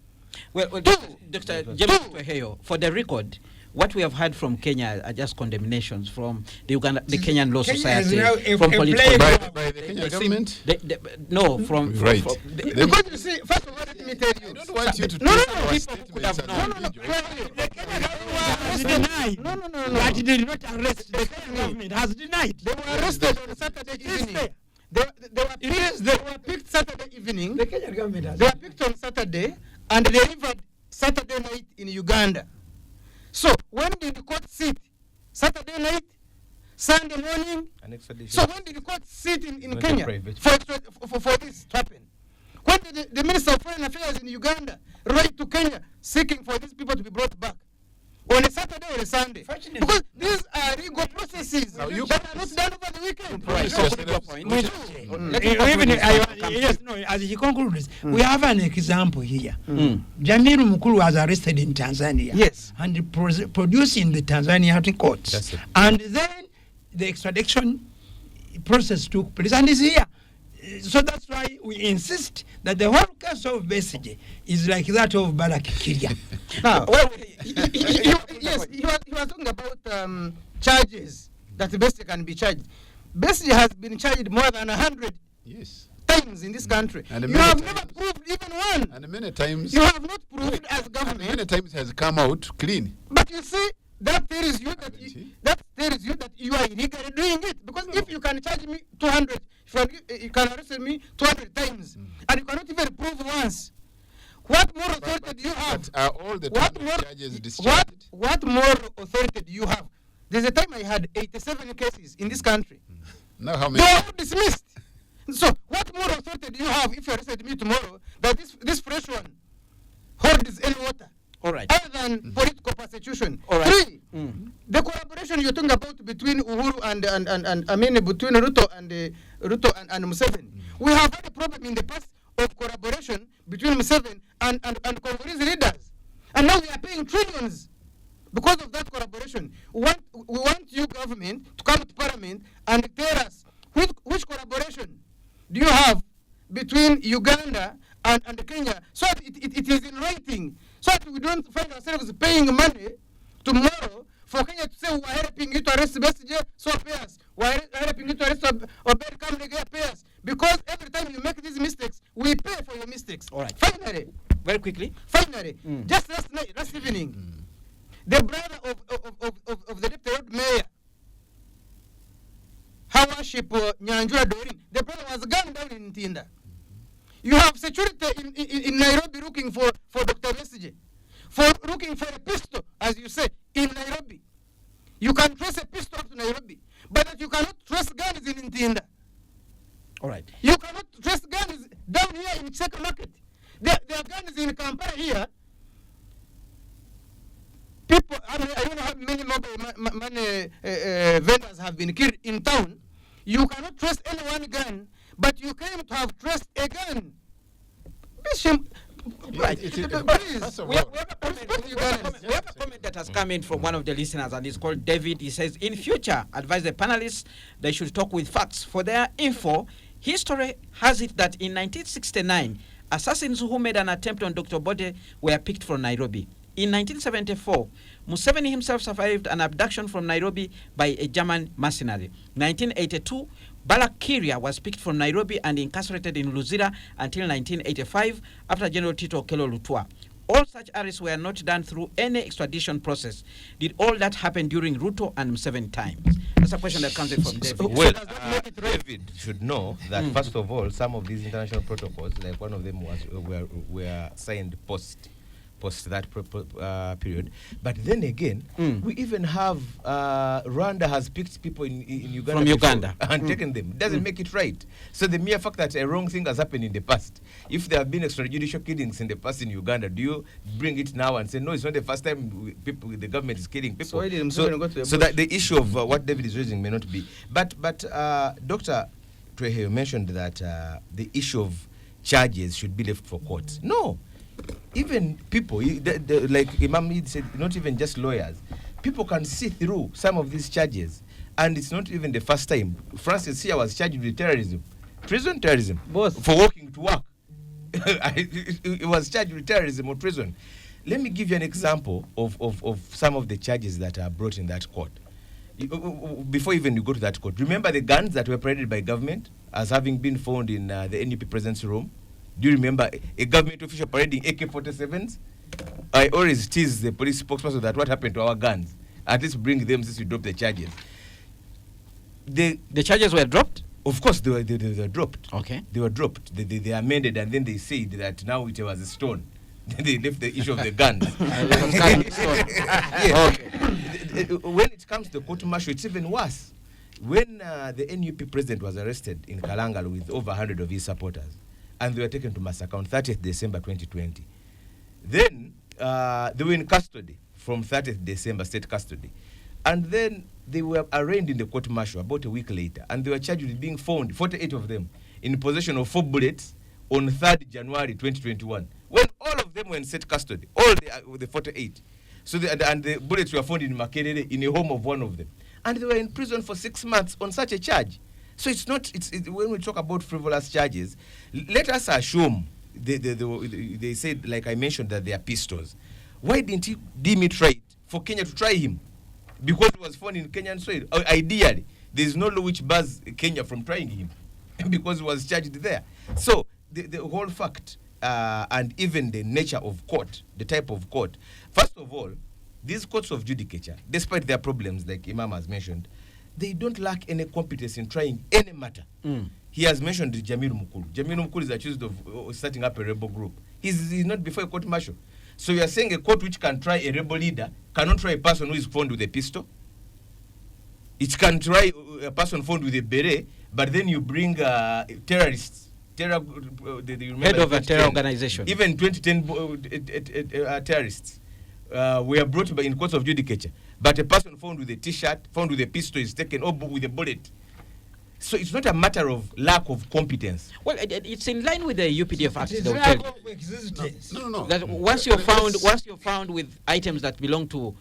Well, Dr. James Tweheyo, for the record, what we have heard from Kenya are just condemnations from the Kenyan Law Society, from political... By the Kenyan government? No, from... Right. Because you see, first of all, let me tell you. I don't want you to No, twist people our could have known. The Kenyan government has denied. No. But it did not arrest. The Kenyan government has denied. They were arrested on Saturday evening. They were picked Saturday evening. The Kenyan government has They were picked on Saturday and delivered Saturday night in Uganda. So when did the court sit? Saturday night? Sunday morning? So when did the court sit in Kenya for this to happen? When did the Minister of Foreign Affairs in Uganda write to Kenya seeking for these people to be brought back? On a Saturday or a Sunday? Because these are legal processes that are not done over the weekend. As he concludes, we have an example here. Jamiru Mukulu was arrested in Tanzania. Yes. And produced in the Tanzania courts. And then the extradition process took place and is here. So that's why we insist that the whole case of Besigye is like that of Barak Kiria. Now, yes, he was talking about charges that Besigye can be charged. Besigye has been charged more than 100 times in this country. And you have never proved even one. And many times you have not proved as government. Many times has come out clean. But you see, that tells you that you are illegally doing it. Because if you can charge me 200, you can arrest me 200 times, and you cannot even prove once. What more authority do you have? But all the charges discharged? What more authority do you have? There's a time I had 87 cases in this country. Now how many? They are all dismissed. So what more authority do you have if you arrested me tomorrow that this fresh one holds any water? All right. Other than political persecution. All right. Three, the collaboration you're talking about between Uhuru and I mean between Ruto and Museveni. We have had a problem in the past of collaboration between Museveni and Congolese leaders, and now we are paying trillions because of that collaboration. We want you government to come to Parliament and tell us which collaboration do you have between Uganda and Kenya, so that it is in writing, so that we don't find ourselves paying money tomorrow for Kenya to say we are helping you to arrest Besigye, so pay us. We are helping you to arrest Obed Kamlege, pay us. Because every time you make these mistakes, we pay for your mistakes. All right. Finally, very quickly. Just last evening, the brother of the deputy mayor, her worship Nyanjura Dorin, the brother was gunned down in Ntinda. You have security in Nairobi looking for Dr. Besigye, looking for a pistol, as you say, in Nairobi. You can trace a pistol to Nairobi, but that you cannot Dinda. All right. You cannot trace guns down here in Cheka Market. There are guns in Kampala here. People, I don't know how many mobile money vendors have been killed in town. You cannot trust any one gun, but you claim to have traced a gun. Right. Please. We have a comment that has come in from one of the listeners, and it's called David. He says, in future, advise the panelists they should talk with facts. For their info, history has it that in 1969, assassins who made an attempt on Dr. Bode were picked from Nairobi. In 1974, Museveni himself survived an abduction from Nairobi by a German mercenary. 1982, Balak Kiria was picked from Nairobi and incarcerated in Luzira until 1985 after General Tito Okello Lutwa. All such arrests were not done through any extradition process. Did all that happen during Ruto and Museveni times? That's a question that comes in from David. Well, David should know that first of all, some of these international protocols, like one of them were signed post that period. But then again, we even have Rwanda has picked people in Uganda from Uganda and taken them. It doesn't make it right. So the mere fact that a wrong thing has happened in the past, if there have been extrajudicial killings in the past inUganda, do you bring it now and say no? It's not the first time the government is killing people. So that the issue of what David is raising may not be. But Dr. Trehe mentioned that the issue of charges should be left for courts. No. Even people, like Imam Eid said, not even just lawyers, people can see through some of these charges, and it's not even the first time. Francis here was charged with terrorism, prison terrorism, both for walking to work. It was charged with terrorism or prison. Let me give you an example of some of the charges that are brought in that court. Before even you go to that court, remember the guns that were paraded by government as having been found in the NUP president's room? Do you remember a government official parading AK-47s? I always tease the police spokesperson that what happened to our guns. At least bring them since we drop the charges. The charges were dropped? Of course, they were dropped. Okay. They were dropped. They amended, and then they said that now it was a stone. Then they left the issue of the guns. Yes. When it comes to court martial, it's even worse. When the NUP president was arrested in Kalangal with over 100 of his supporters, and they were taken to Massacre on 30th December 2020. Then they were in custody from 30th December, state custody. And then they were arraigned in the court martial about a week later, and they were charged with being found, 48 of them, in possession of 4 bullets on 3rd January 2021, when all of them were in state custody, all the 48. So the bullets were found in Makerere in a home of one of them. And they were in prison for 6 months on such a charge. So it's not, when we talk about frivolous charges, let us assume, they said, like I mentioned, that they are pistols. Why didn't he deem it right for Kenya to try him? Because he was found in Kenyan soil. Ideally, there is no law which bars Kenya from trying him because he was charged there. So the whole fact and even the nature of court, the type of court, first of all, these courts of judicature, despite their problems, like Imam has mentioned, they don't lack any competence in trying any matter. He has mentioned Jamilu Mukulu. Jamilu Mukulu is accused of setting up a rebel group. He's not before a court martial. So you are saying a court which can try a rebel leader cannot try a person who is found with a pistol? It can try a person found with a beret, but then you bring terrorists. Head of a terror organization. Even 2010 terrorists were brought in courts of judicature. But a person found with a T-shirt, found with a pistol is taken, or with a bullet. So it's not a matter of lack of competence. Well, it's in line with the UPDF Act. It is lack of existence. No. That once you're found with items that belong to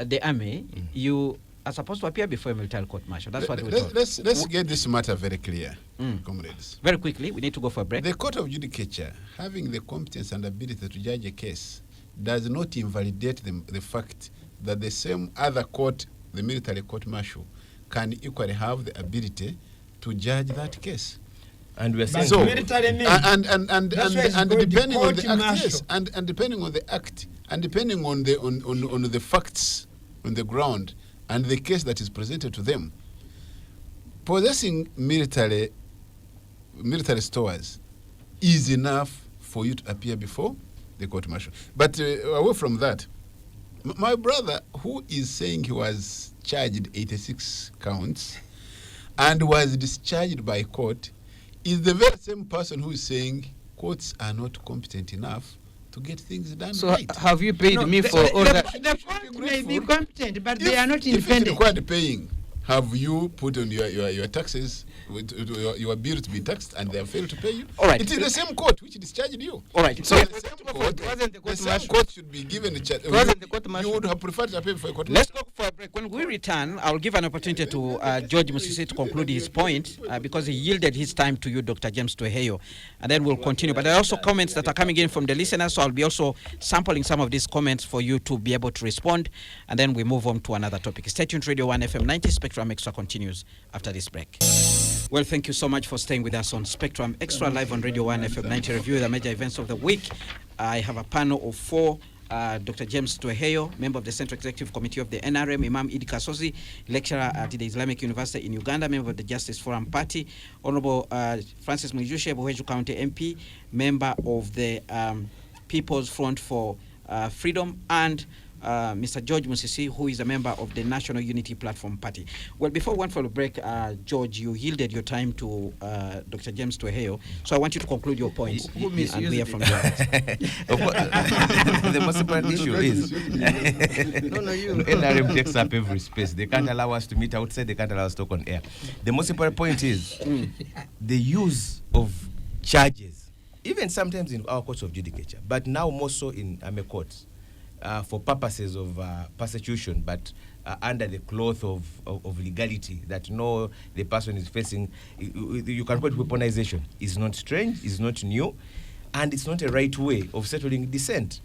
the army, you are supposed to appear before a military court martial. That's what we're told. Let's get this matter very clear, comrades. Very quickly, we need to go for a break. The court of judicature, having the competence and ability to judge a case, does not invalidate the fact that the same other court, the military court martial, can equally have the ability to judge that case. And we're saying so, military means and depending on the act, yes, and depending on the act, and depending on the facts on the ground and the case that is presented to them, possessing military stores is enough for you to appear before the court martial. But away from that, my brother, who is saying he was charged 86 counts, and was discharged by court is the very same person who is saying courts are not competent enough to get things done So right. have you paid me for all the, that? the court may be competent, but they If- are not if it's independent. required paying, have you put on your taxes, your bill to be taxed, and they have failed to pay you? All right. It is the same court which discharged you. All right. So So the same wasn't the court, court the same martial? court should be given a chance. Wasn't the court You martial? would have preferred to pay for a court let's martial. go for a break. When we return, I'll give an opportunity to George Musisi to conclude his point because he yielded his time to you, Dr. James Tweheyo, and then we'll continue. But there are also comments that are coming in from the listeners, so I'll be also sampling some of these comments for you to be able to respond, and then we move on to another topic. Stay tuned, Radio 1 FM 90, Spectrum Extra continues after this break. Well, thank you so much for staying with us on Spectrum Extra live on Radio 1 FM 90 review the major events of the week. I have a panel of four. Dr. James Tweheyo, member of the Central Executive Committee of the NRM, Imam Idi Kasozi, lecturer at the Islamic University in Uganda, member of the Justice Forum Party, Honorable Francis Mwijushe, Buheju County MP, member of the People's Front for Freedom, and Mr. George Musisi, who is a member of the National Unity Platform Party. Well, before we went for the break, George, you yielded your time to Dr. James Tweheyo, so I want you to conclude your points. Who misused and we hear it? from you. Of course, the most important issue is No, you. NRM takes up every space. They can't allow us to meet outside. They can't allow us to talk on air. The most important point is the use of charges, even sometimes in our courts of judicature, but now more so in courts, for purposes of persecution, but under the cloth of legality, that no, the person is facing, you can call it weaponization. It's not strange, it's not new, and it's not a right way of settling dissent.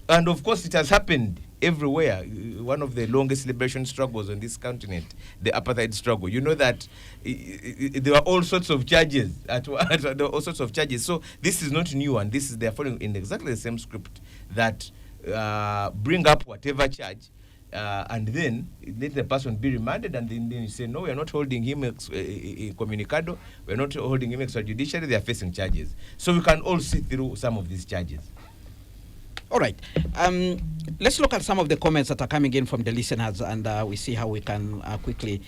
And of course, it has happened everywhere. One of the longest liberation struggles on this continent, the apartheid struggle. You know that there are all sorts of charges. There are all sorts of charges. So this is not new, and this is they're following in exactly the same script that bring up whatever charge, and then let the person be remanded, and then you say, no, we are not holding him communicado, we are not holding him extrajudicially, they are facing charges. So we can all see through some of these charges. All right. Let's look at some of the comments that are coming in from the listeners, and we see how we can quickly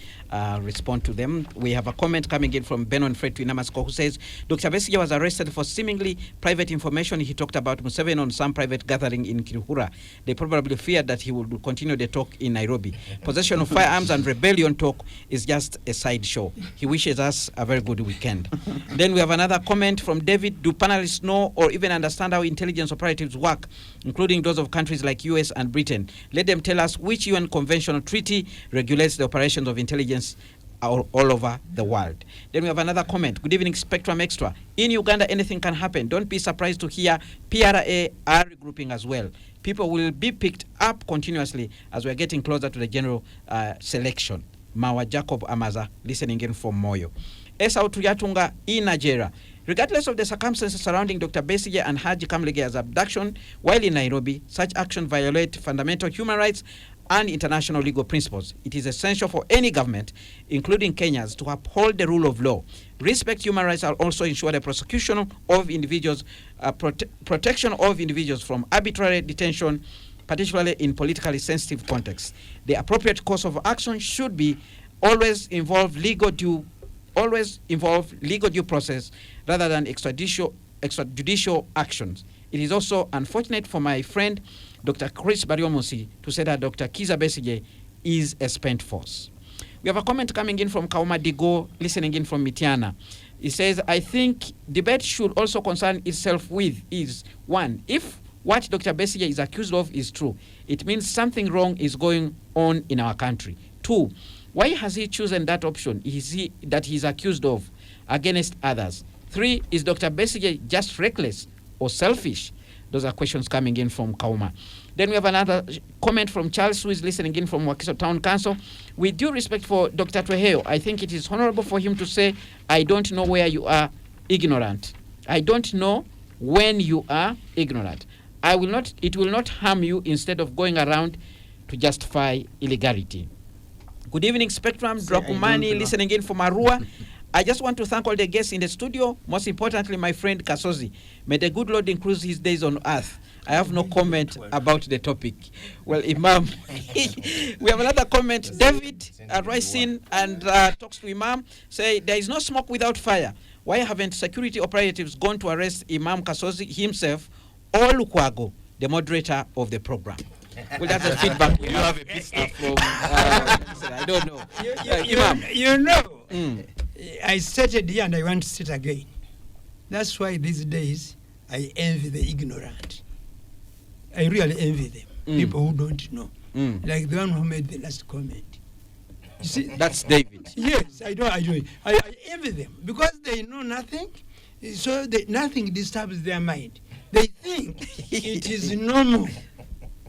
respond to them. We have a comment coming in from Benon Fred Twinamasko, who says, Dr. Besigye was arrested for seemingly private information. He talked about Museveni on some private gathering in Kiruhura. They probably feared that he would continue the talk in Nairobi. Possession of firearms and rebellion talk is just a sideshow. He wishes us a very good weekend. Then we have another comment from David. Do panelists know or even understand how intelligence operatives work, including those of countries like US and Britain? Let them tell us which UN convention or treaty regulates the operations of intelligence all over the world. Then we have another comment. Good evening, Spectrum Extra. In Uganda, anything can happen. Don't be surprised to hear PRA are regrouping as well. People will be picked up continuously as we're getting closer to the general selection. Mawa Jacob Amaza, listening in from Moyo. Esau Tuyatunga in Nigeria. Regardless of the circumstances surrounding Dr. Besigye and Haji Kamlege's abduction while in Nairobi, such action violate fundamental human rights and international legal principles. It is essential for any government, including Kenya's, to uphold the rule of law, respect human rights, and also ensure the prosecution of individuals, protection of individuals from arbitrary detention, particularly in politically sensitive contexts. The appropriate course of action should be always involve legal due process rather than extrajudicial actions. It is also unfortunate for my friend Dr. Chris Bariomosi to say that Dr. Kizza Besigye is a spent force. We have a comment coming in from Kauma Digo, listening in from Mitiana. He says, I think debate should also concern itself with is, one, if what Dr. Besigye is accused of is true, it means something wrong is going on in our country. Two, why has he chosen that option that he's accused of against others? Three, is Dr. Besigye just reckless or selfish? Those are questions coming in from Kauma. Then we have another comment from Charles, who is listening in from Wakiso Town Council. With due respect for Dr. Tweheyo, I think it is honorable for him to say, I don't know where you are ignorant. I don't know when you are ignorant. It will not harm you instead of going around to justify illegality. Good evening, Spectrum. Drakumani listening in from Arua. I just want to thank all the guests in the studio, most importantly, my friend Kasozi. May the good Lord increase his days on earth. I have no comment about the topic. Well, Imam, we have another comment. David writes in and talks to Imam, say, there is no smoke without fire. Why haven't security operatives gone to arrest Imam Kasozi himself or Lukwago, the moderator of the program? Well, that's the feedback. You have a pit stop from, I don't know. Imam. You know, I stated here and I want to state again. That's why these days I envy the ignorant. I really envy them. People who don't know. Like the one who made the last comment. You see? That's David. Yes, I know. I envy them because they know nothing, so nothing disturbs their mind. They think it is normal.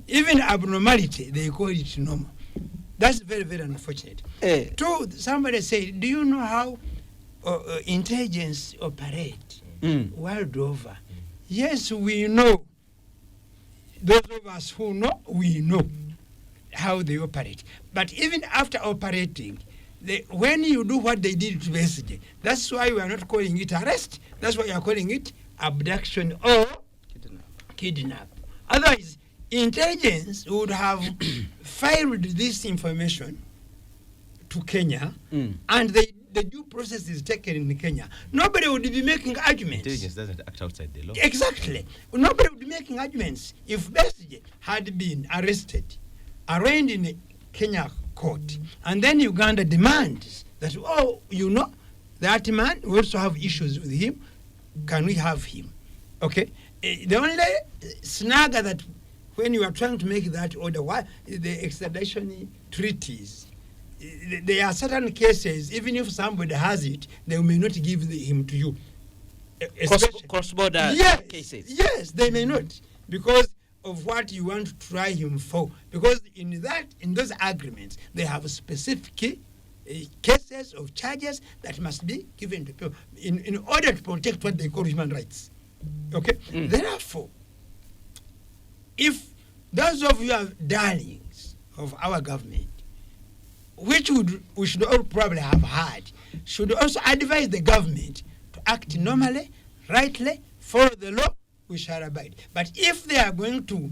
Even abnormality, they call it normal. That's very, very unfortunate. Two, somebody said, do you know how intelligence operate world over? Yes, we know. Those of us who know, we know how they operate. But even after operating, when you do what they did to Besigye, that's why we are not calling it arrest. That's why we are calling it abduction or kidnap. Otherwise, intelligence would have filed this information to Kenya, and the due process is taken in Kenya. Nobody would be making arguments. Intelligence doesn't act outside the law. Exactly. Nobody would be making arguments. If Besigye had been arrested, arraigned in a Kenya court, and then Uganda demands that, oh, you know, that man, we also have issues with him, can we have him? Okay? The only snag that when you are trying to make that order, why the extradition treaties, there are certain cases, even if somebody has it, they may not give him to you. Cross-border cases. Yes, they may not, because of what you want to try him for. Because in those agreements, they have specific cases of charges that must be given to people in order to protect what they call human rights. Okay? Therefore, if those of you are darlings of our government, which we should all probably have had, should also advise the government to act normally, rightly, follow the law, we shall abide. But if they are going to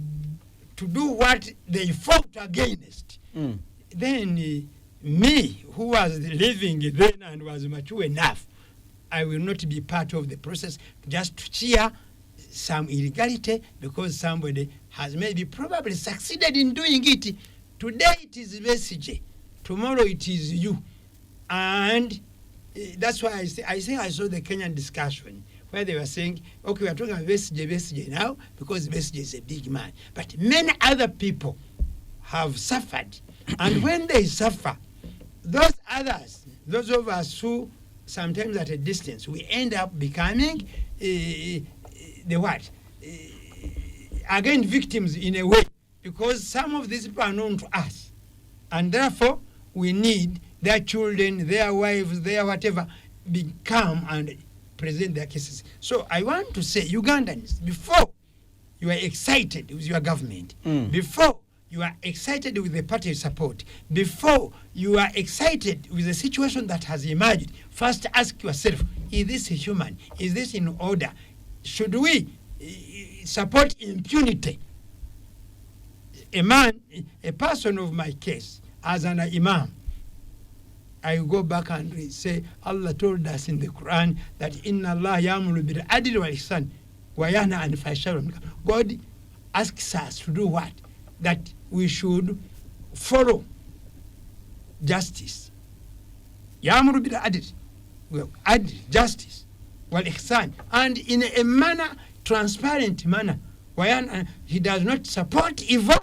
do what they fought against, then me, who was living then and was mature enough, I will not be part of the process just to cheer some illegality because somebody has maybe probably succeeded in doing it. Today it is Besigye, tomorrow it is you. And that's why I think I saw the Kenyan discussion where they were saying, okay, we are talking about Besigye now because Besigye is a big man. But many other people have suffered. And when they suffer, those others, those of us who sometimes at a distance, we end up becoming again, victims in a way, because some of these people are known to us. And therefore, we need their children, their wives, their whatever, become and present their cases. So I want to say, Ugandans, before you are excited with your government, before you are excited with the party support, before you are excited with the situation that has emerged, first ask yourself, is this human? Is this in order? Should we support impunity? A person of my case, as an imam, I go back and say, Allah told us in the Quran that Inna Allah ya'muru bil adli wal ihsan wa yanha 'anil fahsha'i wal munkar. God asks us to do what? That we should follow justice. Ya'muru bil adli, justice, wal ihsan, and in a manner, transparent manner. He does not support evil.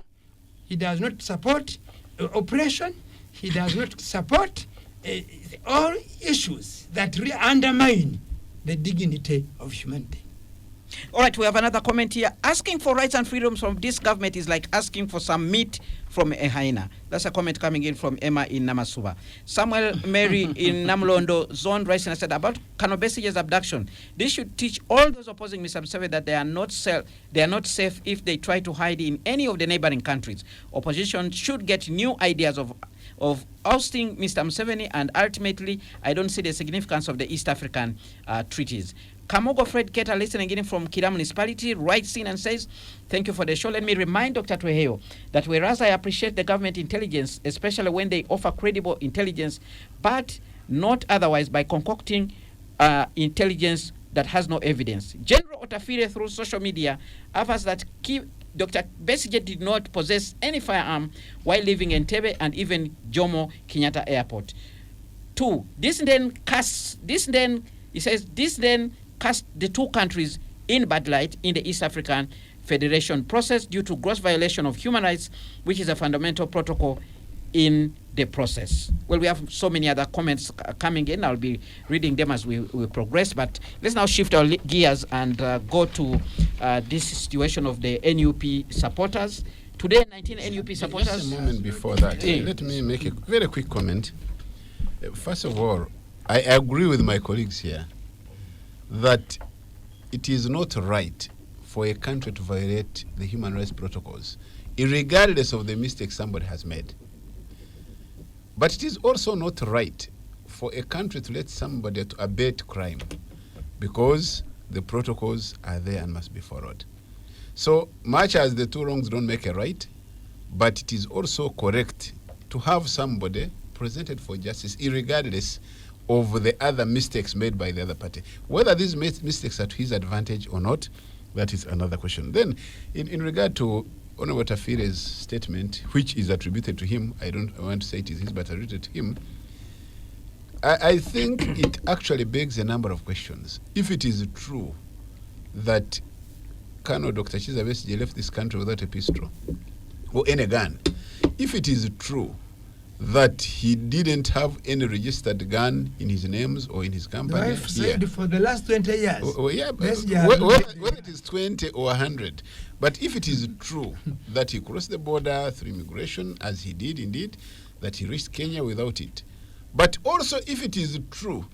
He does not support oppression. He does not support all issues that really undermine the dignity of humanity. All right, we have another comment here. Asking for rights and freedoms from this government is like asking for some meat from a hyena. That's a comment coming in from Emma in Namasuba. Samuel Mary in Namlondo Zone writes and said about Kano Besigye's abduction. This should teach all those opposing Mr. Museveni that they are not safe if they try to hide in any of the neighboring countries. Opposition should get new ideas of of ousting Mr. Museveni, and ultimately, I don't see the significance of the East African treaties. Kamogo Fred Keta, listening in from Kira Municipality, writes in and says, thank you for the show. Let me remind Dr. Tweheo that whereas I appreciate the government intelligence, especially when they offer credible intelligence, but not otherwise by concocting intelligence that has no evidence. General Otafire, through social media, offers that Dr. Besigye did not possess any firearm while living in Entebbe and even Jomo Kenyatta Airport. 2. This then casts the two countries in bad light in the East African Federation process due to gross violation of human rights, which is a fundamental protocol in the process. Well, we have so many other comments coming in. I'll be reading them as we progress, but let's now shift our gears and go to this situation of the NUP supporters. Today, 19 NUP supporters... Just a moment before that, let me make a very quick comment. First of all, I agree with my colleagues here that it is not right for a country to violate the human rights protocols, regardless of the mistake somebody has made. But it is also not right for a country to let somebody to abet crime, because the protocols are there and must be followed. So much as the two wrongs don't make a right, but it is also correct to have somebody presented for justice, regardless of the other mistakes made by the other party. Whether these mistakes are to his advantage or not, that is another question. Then, in regard to Honorable Tafire's statement, which is attributed to him, I want to say it is his, but attributed to him, I think it actually begs a number of questions. If it is true that Colonel Dr. Kizza Besigye left this country without a pistol or any gun, if it is true that he didn't have any registered gun in his names or in his company. I've said for the last 20 years. Whether it is 20 or 100. But if it is true that he crossed the border through immigration, as he did indeed, that he reached Kenya without it. But also if it is true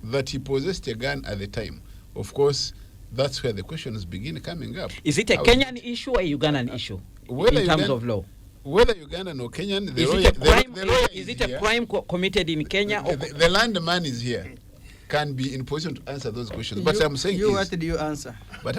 that he possessed a gun at the time, of course, that's where the questions begin coming up. Is it a Kenyan issue or a Ugandan issue in terms of law? Whether Ugandan or Kenyan, is it a crime committed in Kenya? The landman is here, can be in position to answer those questions. But I'm saying what did you answer? But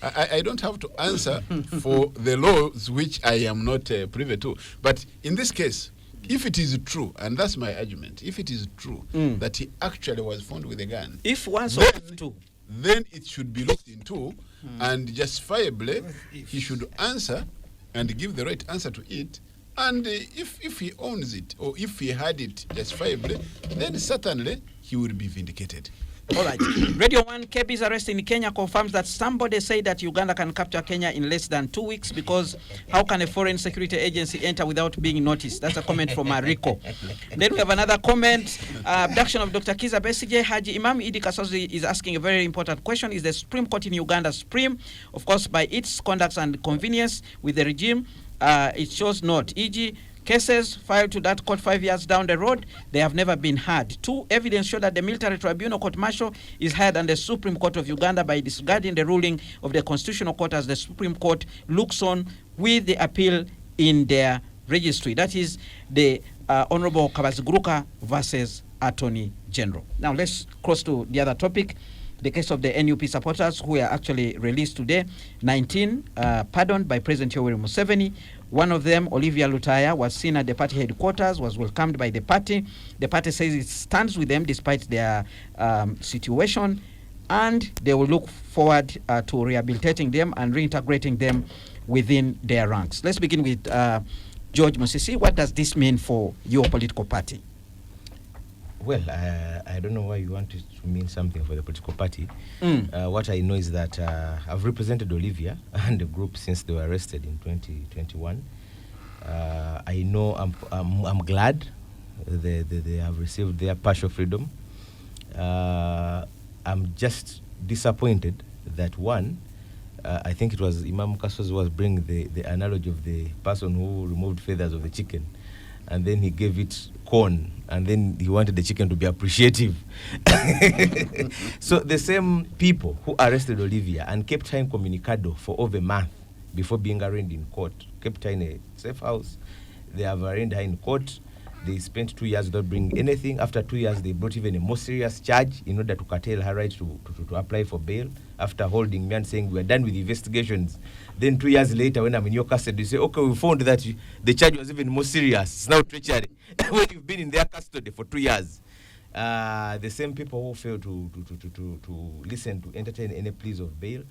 I don't have to answer for the laws which I am not privy to. But in this case, if it is true, and that's my argument, if it is true that he actually was found with a gun, if once or if two, then it should be looked into, and justifiably he should answer and give the right answer to it. And if he owns it, or if he had it justifiably, then certainly he will be vindicated. All right. Radio 1, KB's arrest in Kenya confirms that somebody said that Uganda can capture Kenya in less than 2 weeks, because how can a foreign security agency enter without being noticed? That's a comment from Rico. Then we have another comment. Abduction of Dr. Kizza Besigye. Haji Imam Idi Kasozi is asking a very important question. Is the Supreme Court in Uganda supreme? Of course, by its conduct and convenience with the regime, it shows not. E.g., cases filed to that court 5 years down the road, they have never been heard. 2, evidence show that the military tribunal court martial is held under the Supreme Court of Uganda by disregarding the ruling of the Constitutional Court, as the Supreme Court looks on with the appeal in their registry. That is the Honorable Kabaziguruka versus Attorney General. Now let's cross to the other topic. The case of the NUP supporters who were actually released today, 19 pardoned by President Yoweri Museveni. One of them, Olivia Lutaya, was seen at the party headquarters, was welcomed by the party. The party says it stands with them despite their situation, and they will look forward to rehabilitating them and reintegrating them within their ranks. Let's begin with George Musisi. What does this mean for your political party? Well, I don't know why you want it to mean something for the political party. What I know is that I've represented Olivia and the group since they were arrested in 2021. I know I'm glad they have received their partial freedom. I'm just disappointed that I think it was Imam Kasozi was bringing the analogy of the person who removed feathers of the chicken, and then he gave it corn, and then he wanted the chicken to be appreciative. So the same people who arrested Olivia and kept her incommunicado for over a month before being arraigned in court, kept her in a safe house, they have arraigned her in court, They spent 2 years without bringing anything. After 2 years, they brought even a more serious charge in order to curtail her right to apply for bail. After holding me and saying, we're done with investigations. Then 2 years later, when I'm in your custody, you say, okay, we found that the charge was even more serious. It's now treachery. When you've been in their custody for 2 years. The same people who failed to listen, to entertain any pleas of bail,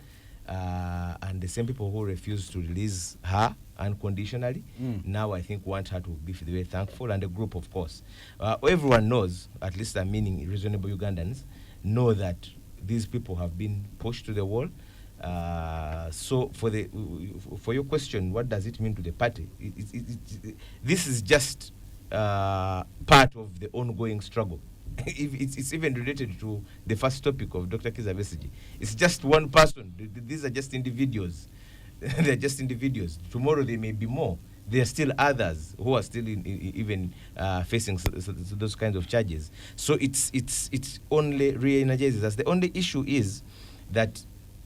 and the same people who refused to release her unconditionally, now I think want her to be very thankful, and the group, of course. Everyone knows, at least I'm meaning reasonable Ugandans, know that these people have been pushed to the wall. So for your question, what does it mean to the party? This is just part of the ongoing struggle. It's even related to the first topic of Dr. Kizza Besigye. It's just one person. These are just individuals. They're just individuals. Tomorrow there may be more. There are still others who are still even facing those kinds of charges. So it's only re-energizes us. The only issue is that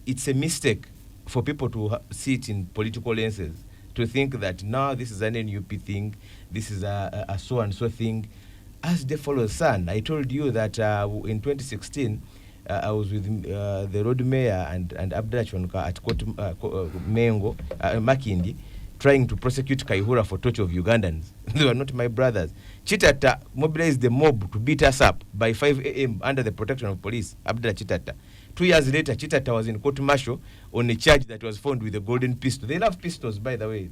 it's a mistake for people to see it in political lenses, to think that now this is an NUP thing, this is a so-and-so thing. As the follow's son, I told you that in 2016, I was with the road mayor and Abduction at Mengo, Makindi, trying to prosecute Kaihura for torture of Ugandans. They were not my brothers. Chitata mobilized the mob to beat us up by 5 a.m. under the protection of police. Abdullah Chitata. 2 years later, Chitata was in court martial on a charge that was found with a golden pistol. They love pistols, by the way.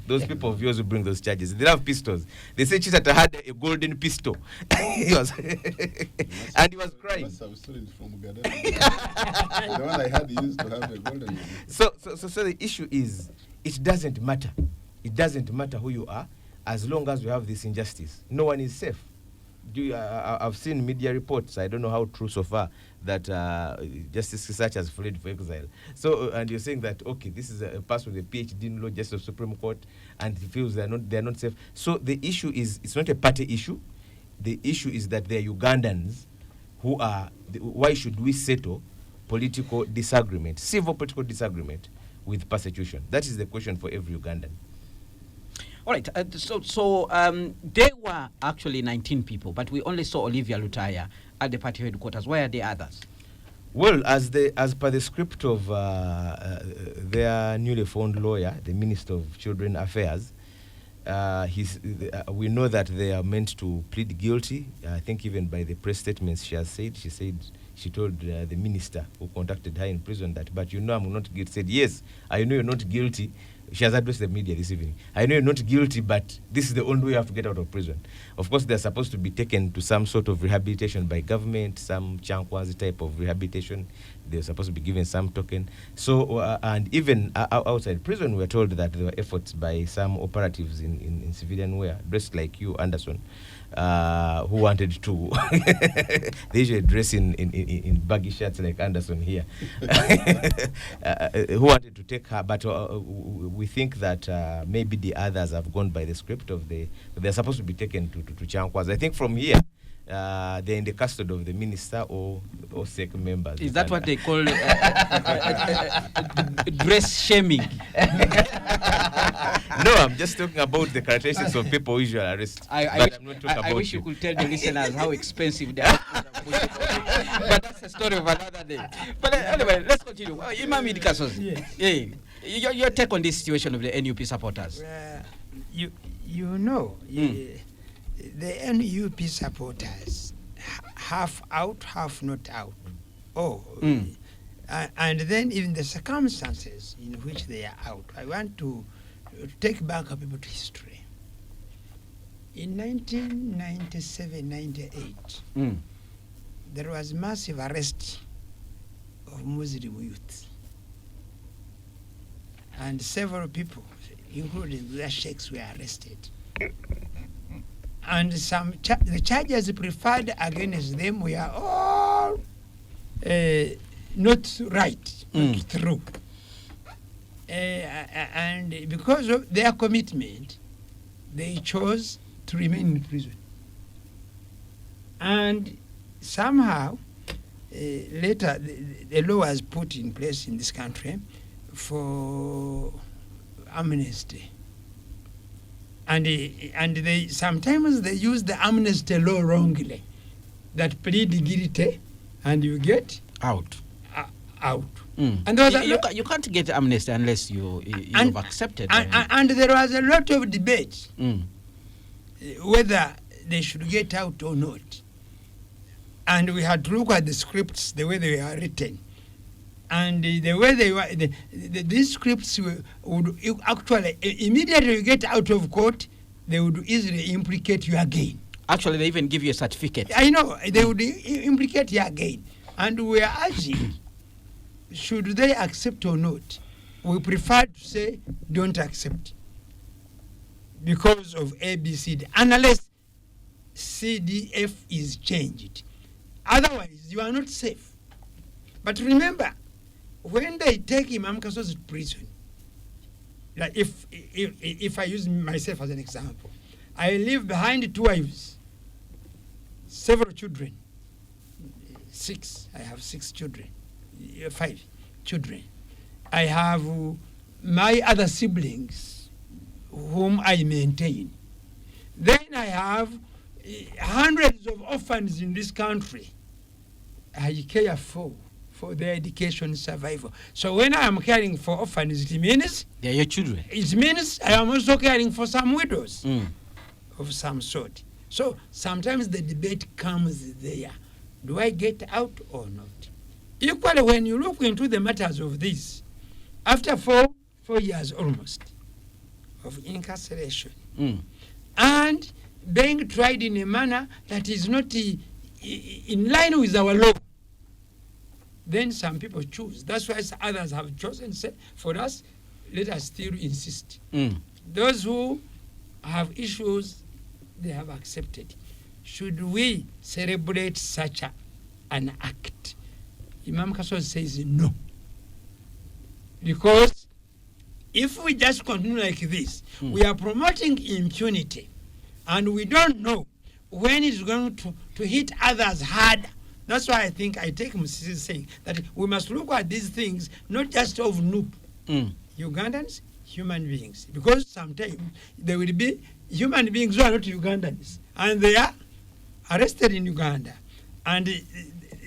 Those people of yours who bring those charges, they love pistols. They say Chitata had a golden pistol. He was and he was crying. Must have stolen from Gaddafi. The one I had used to have a golden. So the issue is, it doesn't matter. It doesn't matter who you are, as long as we have this injustice. No one is safe. I've seen media reports, I don't know how true so far, that Justice Research has fled for exile. So, and you're saying that, okay, this is a person with a PhD in law, Justice of Supreme Court, and he feels they're not safe. So the issue is, it's not a party issue. The issue is that they're Ugandans who are, why should we settle political disagreement, civil political disagreement with persecution? That is the question for every Ugandan. All right. So there were actually 19 people, but we only saw Olivia Lutaya at the party headquarters. Where are the others? Well, as per the script of their newly found lawyer, the Minister of Children Affairs, we know that they are meant to plead guilty. I think even by the press statements she said she told the minister who contacted her in prison that, but you know I'm not guilty. Said, yes, I know you're not guilty. She has addressed the media this evening. I know you're not guilty, but this is the only way you have to get out of prison. Of course, they're supposed to be taken to some sort of rehabilitation by government, some Chankwazi type of rehabilitation. They're supposed to be given some token. So, and even outside prison, we're told that there were efforts by some operatives in civilian wear, dressed like you, Anderson, who wanted to, they usually dress in baggy shirts like Anderson here, who wanted to take her, but we think that maybe the others have gone by the script of they're supposed to be taken to Chankwas. I think from here, they're in the custody of the minister or SEC members. Is that what they call dress shaming? No, I'm just talking about the characteristics of people usually arrest. I wish you could tell the listeners how expensive they are. But that's a story of another day. But anyway, let's continue. Imam Idikasos, your take on this situation of the NUP supporters. The NUP supporters, half out, half not out. And then even the circumstances in which they are out. I want to take back people to history. In 1997-98, there was massive arrest of Muslim youth. And several people, including their sheikhs, were arrested. And the charges preferred against them were all not right, not true. And because of their commitment, they chose to remain in prison. And somehow, later, the law was put in place in this country for amnesty. And they sometimes they use the amnesty law wrongly, that plead guilty and you get Out. out. And you can't get amnesty unless you've accepted. And there was a lot of debate whether they should get out or not. And we had to look at the scripts, the way they are written. And the way they were, these scripts would actually, immediately you get out of court, they would easily implicate you again. Actually, they even give you a certificate. I know, they would implicate you again. And we are urging, should they accept or not? We prefer to say, don't accept. Because of ABCD, unless CDF is changed. Otherwise, you are not safe. But remember, when they take Imam Kaso's to prison, like if I use myself as an example, I live behind 2 wives, several children, 6. I have 6 children, 5 children. I have my other siblings whom I maintain. Then I have hundreds of orphans in this country I care for their education survival. So when I am caring for orphans, it means they are your children. It means I am also caring for some widows of some sort. So sometimes the debate comes there. Do I get out or not? Equally, when you look into the matters of this, after 4 years almost of incarceration, and being tried in a manner that is not in line with our law, then some people choose. That's why others have chosen, say, for us, let us still insist. Those who have issues, they have accepted. Should we celebrate such an act? Imam Kaso says no. Because if we just continue like this, we are promoting impunity, and we don't know when it's going to hit others hard. That's why I think I take Mrs. saying that we must look at these things not just of noob Ugandans, human beings, because sometimes there will be human beings who are not Ugandans, and they are arrested in Uganda, and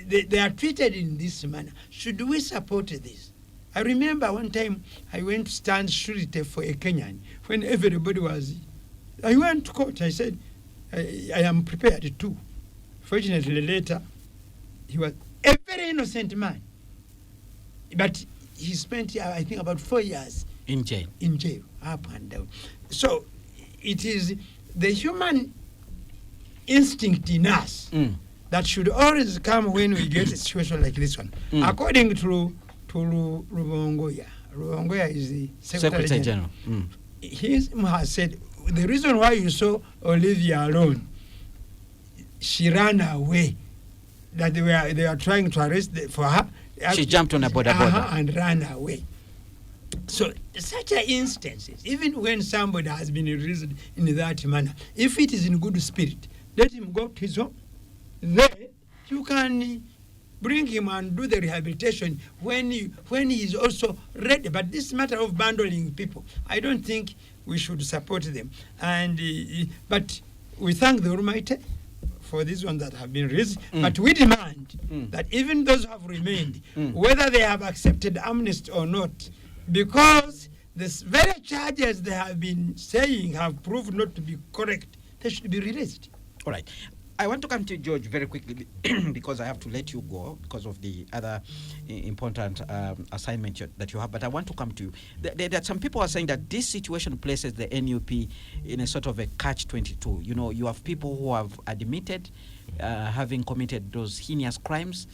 they are treated in this manner. Should we support this? I remember one time I went to stand surety for a Kenyan when everybody was. I went to court. I said, I am prepared too. Fortunately, later, he was a very innocent man, but he spent, I think, about 4 years in jail. In jail, up and down. So it is the human instinct in us that should always come when we get a situation like this one. According to Rubongoya is the Secretary General. He has said the reason why you saw Olivia alone, she ran away. That they are trying to arrest for her. She jumped on a border and ran away. So such instances, even when somebody has been released in that manner, if it is in good spirit, let him go to his home. Then you can bring him and do the rehabilitation when he is also ready. But this matter of bundling people, I don't think we should support them. And but we thank the Almighty for these ones that have been raised, but we demand that even those who have remained, whether they have accepted amnesty or not, because the very charges they have been saying have proved not to be correct, they should be released. All right. I want to come to George very quickly because I have to let you go because of the other important assignment that you have. But I want to come to you. There are some people are saying that this situation places the NUP in a sort of a catch-22. You know, you have people who have admitted having committed those heinous crimes.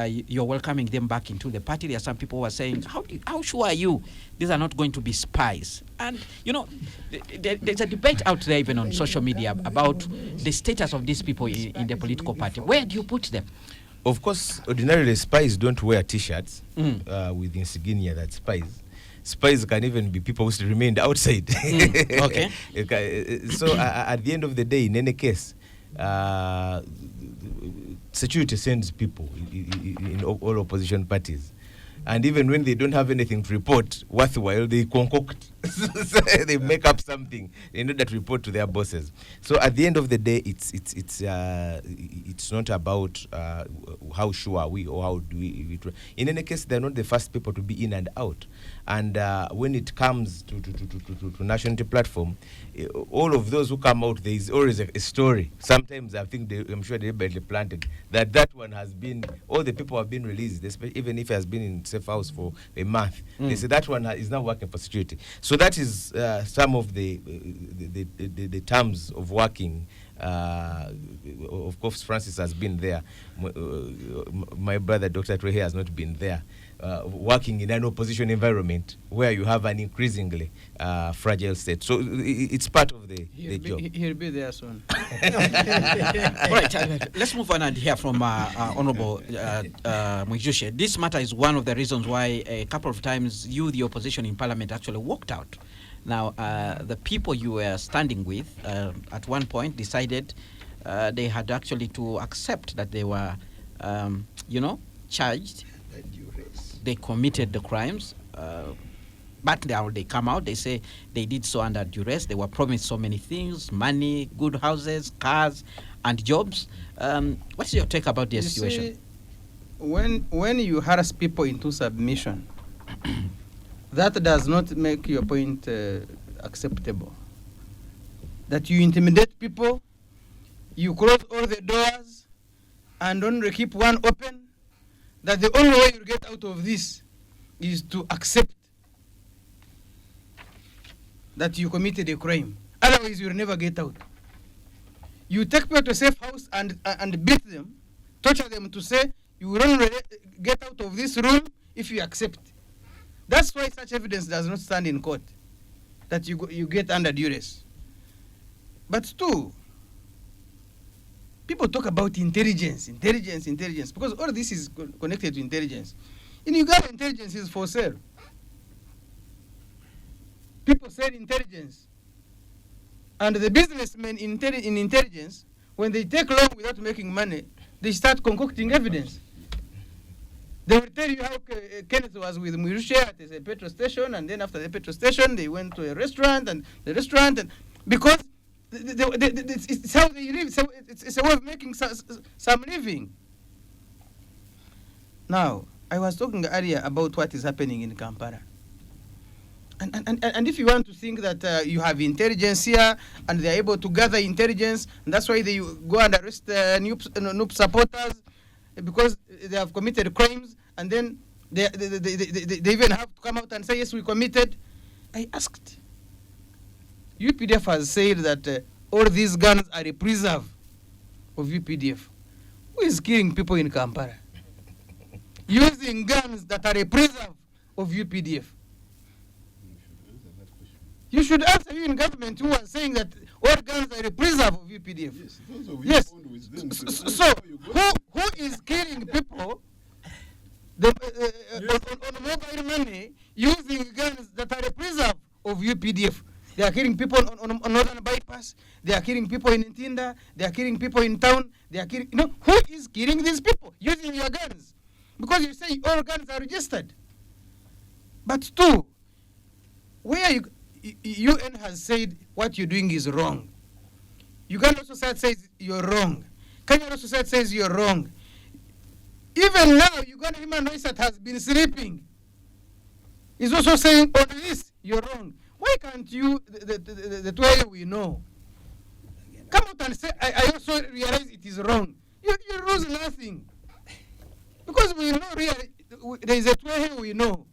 You're welcoming them back into the party. There are some people who are saying, how sure are you these are not going to be spies? And, you know, there's a debate out there even on social media about the status of these people in the political party. Where do you put them? Of course, ordinarily spies don't wear T-shirts with insignia that spies. Spies can even be people who remained outside. Okay. So at the end of the day, in any case, security sends people in all opposition parties. And even when they don't have anything to report worthwhile, they concoct. So they make up something in order to report to their bosses. So at the end of the day, it's not about how sure are we or how do we. In any case, they're not the first people to be in and out. And when it comes to national platform, all of those who come out, there is always a story. Sometimes I think I'm sure they badly planted that one has been, all the people have been released, even if it has been in safe house for a month. They say that one is now working for security. So that is some of the terms of working. Of course, Francis has been there. My brother, Dr. Twehe, has not been there. Working in an opposition environment where you have an increasingly fragile state. So it's part of the job. He'll be there soon. All right, let's move on and hear from Honorable Mwijushe. This matter is one of the reasons why a couple of times you, the opposition in Parliament, actually walked out. Now, the people you were standing with at one point decided they had actually to accept that they were, charged. They committed the crimes, but now they come out, they say they did so under duress. They were promised so many things, money, good houses, cars, and jobs. What's your take about this situation? See, when you harass people into submission, that does not make your point acceptable. That you intimidate people, you close all the doors, and only keep one open, that the only way you get out of this is to accept that you committed a crime. Otherwise, you'll never get out. You take people to a safe house and beat them, torture them to say, you will only get out of this room if you accept. That's why such evidence does not stand in court, that you get under duress. But two, people talk about intelligence, because all this is connected to intelligence. In Uganda, intelligence is for sale. People sell intelligence. And the businessmen in intelligence, when they take loan without making money, they start concocting evidence. They will tell you how Kenneth was with Mwijushe at a petrol station, and then after the petrol station, they went to a restaurant, and because it's how they live. So it's a way of making some living. Now, I was talking earlier about what is happening in Kampala. And if you want to think that you have intelligence here, and they are able to gather intelligence, and that's why they go and arrest NUP supporters, because they have committed crimes, and then they even have to come out and say, yes, we committed. I asked. UPDF has said that all these guns are a preserve of UPDF. Who is killing people in Kampala? Using guns that are a preserve of UPDF. You should answer you in government who are saying that all guns are a preserve of UPDF. Yes. So who is killing people on mobile money using guns that are a preserve of UPDF? They are killing people on Northern Bypass. They are killing people in Ntinda. They are killing people in town. They are killing. Who is killing these people using your guns? Because you say all guns are registered. But two, where UN has said what you're doing is wrong. Uganda society says you're wrong. Kenya society says you're wrong. Even now, Uganda Human Rights Act has been sleeping. It's also saying on this you're wrong. Why can't you, the way we know, come out and say, I also realize it is wrong. You lose nothing. Because we know really, there is a way we know.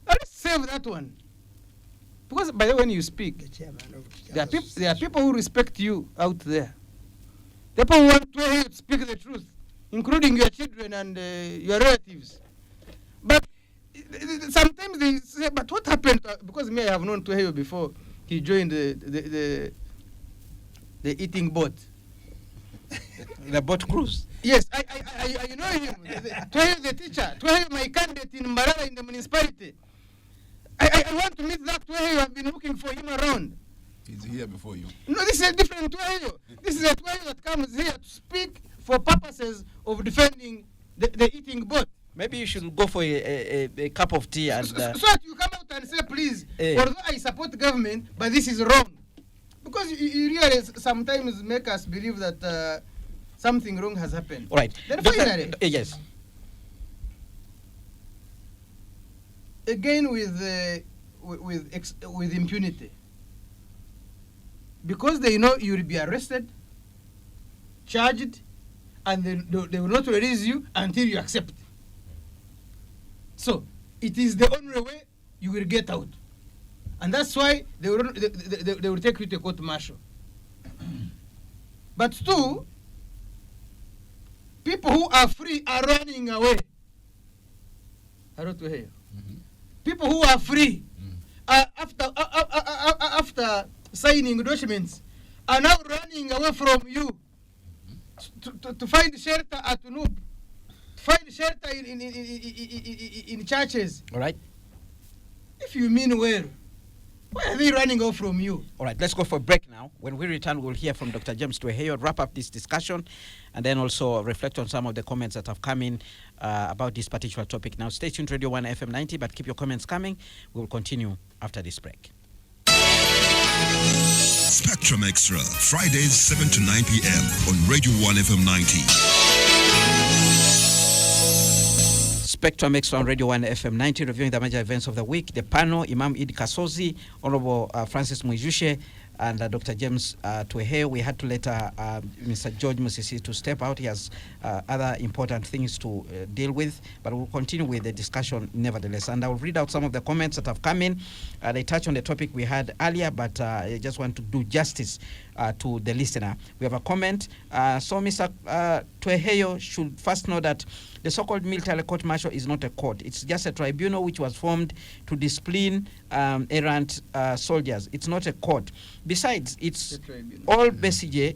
Let's save that one. Because by the way, when you speak, there are people who respect you out there. People who want to hear you speak the truth, including your children and your relatives. But sometimes they say, but what happened? Because me, I have known Twehe before he joined the eating boat. The boat cruise? Yes, I know him. Twehe the teacher. Twehe my candidate in Mbarara in the municipality. I want to meet that Twehe. I've been looking for him around. He's here before you. No, this is a different Twehe. This is a Twehe that comes here to speak for purposes of defending the eating boat. Maybe you should go for a cup of tea and. So that you come out and say, please, although I support the government, but this is wrong. Because you really sometimes make us believe that something wrong has happened. All right. Then finally, yes. Again with impunity. Because they know you will be arrested, charged, and they will not release you until you accept. So it is the only way you will get out, and that's why they will take you to court martial. But two, people who are free are running away. I wrote to hear. People who are free after signing documents are now running away from you to find shelter at Noob, find shelter in churches. All right. If you mean well, why are they running away from you? All right, let's go for a break now. When we return, we'll hear from Dr. James Tweheyo, wrap up this discussion, and then also reflect on some of the comments that have come in about this particular topic. Now, stay tuned to Radio 1 FM 90, but keep your comments coming. We'll continue after this break. Spectrum Extra, Fridays 7 to 9 p.m. on Radio 1 FM 90. Spectrum Extra on Radio 1 FM 90, reviewing the major events of the week. The panel, Imam Idi Kasozi, Honorable Francis Mwijushe, and Dr. James Tweheyo. We had to let Mr. George Musisi to step out. He has other important things to deal with, but we'll continue with the discussion nevertheless. And I'll read out some of the comments that have come in. They touch on the topic we had earlier, but I just want to do justice to the listener. We have a comment. So Mr. Tweheyo should first know that the so-called military court martial is not a court. It's just a tribunal which was formed to discipline errant soldiers. It's not a court. Besides, it's all Besigye.